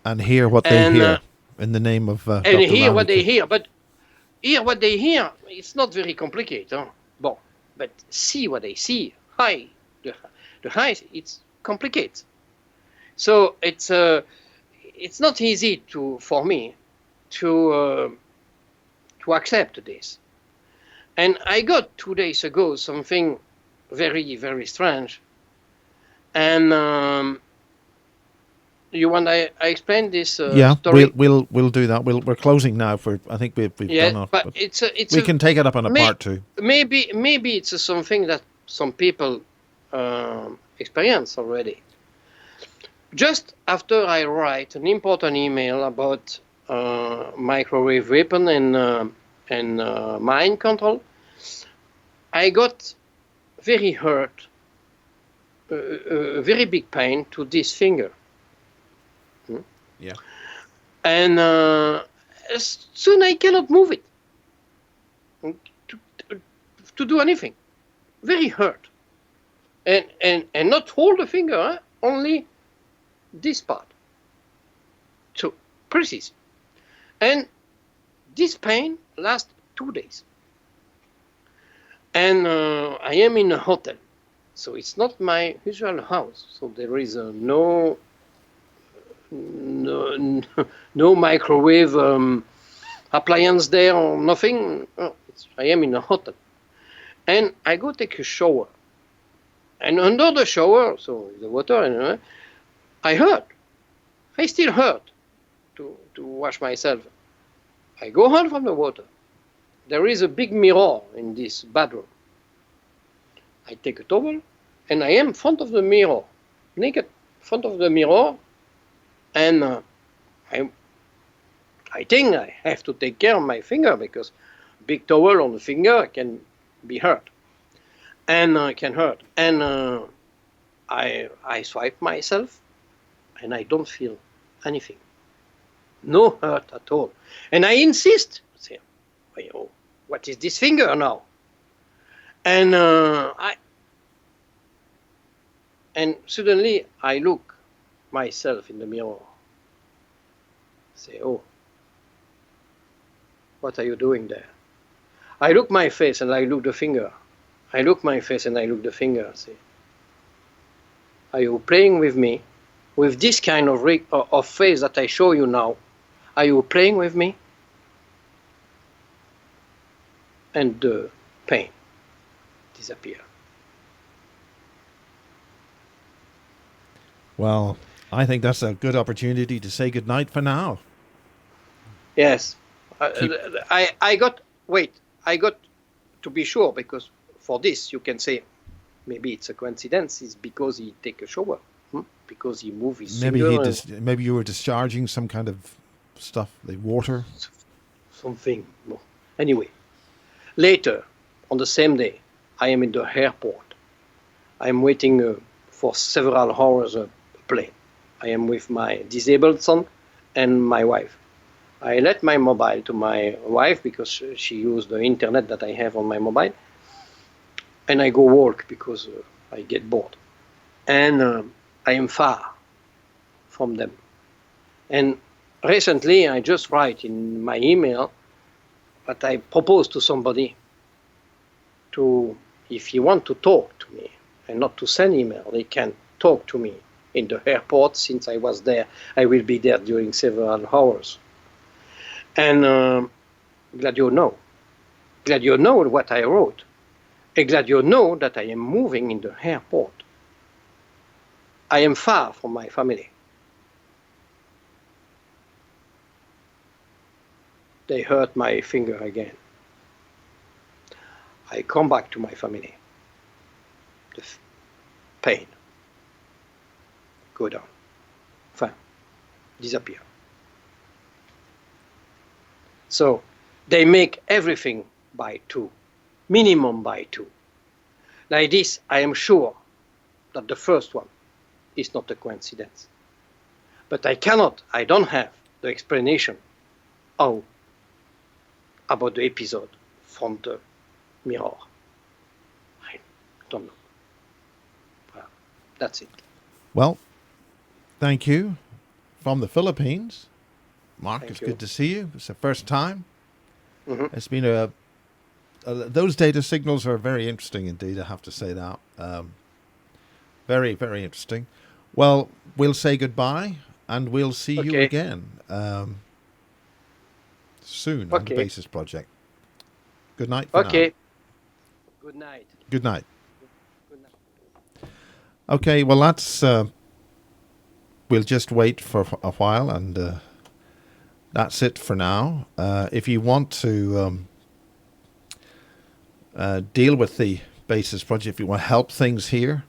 And hear what they hear, in the name of
and
Dr.
hear what
Landy.
they hear. But hear what they hear, it's not very complicated. Huh? Bon, but see what they see, the eyes, it's complicated. So it's not easy for me to accept this. And I got 2 days ago something very, very strange. And you want I explain this story?
We'll do that. We're closing now. I think we've done it.
But we
can take it up on a part 2.
Maybe it's something that some people experience already. Just after I write an important email about microwave weapon and mind control, I got very hurt, very big pain to this finger.
Yeah.
And soon I cannot move it to do anything. Very hurt. And not hold the finger, only this part. So precise. And this pain lasts 2 days. And I am in a hotel. So it's not my usual house. So there is no microwave appliance there or nothing. Oh, I am in a hotel. And I go take a shower. And under the shower, so the water, I hurt. I still hurt to wash myself. I go out from the water. There is a big mirror in this bathroom. I take a towel and I am in front of the mirror, naked, in front of the mirror, and I think I have to take care of my finger because big towel on the finger can be hurt and can hurt. And I swipe myself and I don't feel anything. No hurt at all. And I insist. Say, oh, what is this finger now? And and suddenly I look myself in the mirror. Say, oh, what are you doing there? I look my face and I look the finger. I look my face and I look the finger. Say, are you playing with me? With this kind of face that I show you now, are you playing with me? And the pain disappear.
Well, I think that's a good opportunity to say goodnight for now.
Yes. I got to be sure, because for this you can say maybe it's a coincidence. It's because he take a shower. Because he moved his finger.
Maybe you were discharging some kind of stuff, like water.
Something. Anyway, later on the same day, I am in the airport. I am waiting for several hours a plane. I am with my disabled son and my wife. I let my mobile to my wife because she used the internet that I have on my mobile, and I go walk because I get bored. And I am far from them. And recently, I just write in my email that I propose to somebody to, if he want to talk to me and not to send email, they can talk to me in the airport. Since I was there, I will be there during several hours. And Gladio know. Gladio know what I wrote. And Gladio know that I am moving in the airport. I am far from my family. They hurt my finger again. I come back to my family. The pain go down. Enfin, disappear. So they make everything by 2, minimum by 2. Like this, I am sure that the first one is not a coincidence. But I don't have the explanation about the episode from the mirror. I don't know. Well, that's it.
Well, thank you. From the Philippines, Marc, it's good to see you. It's the first time.
Mm-hmm.
It's been those data signals are very interesting indeed, I have to say that. Very, very interesting. Well, we'll say goodbye, and we'll see you again soon on the Basis Project. Good night for now.
Good night.
Good night.
Good night.
Okay, well, that's... we'll just wait for a while, and that's it for now. If you want to deal with the Basis Project, if you want to help things here,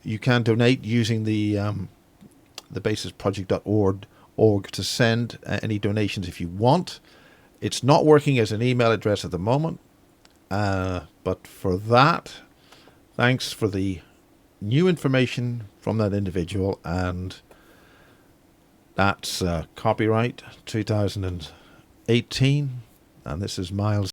you can donate using the basisproject.org to send any donations if you want. It's not working as an email address at the moment, but for that, thanks for the new information from that individual, and that's copyright 2018, and this is Miles.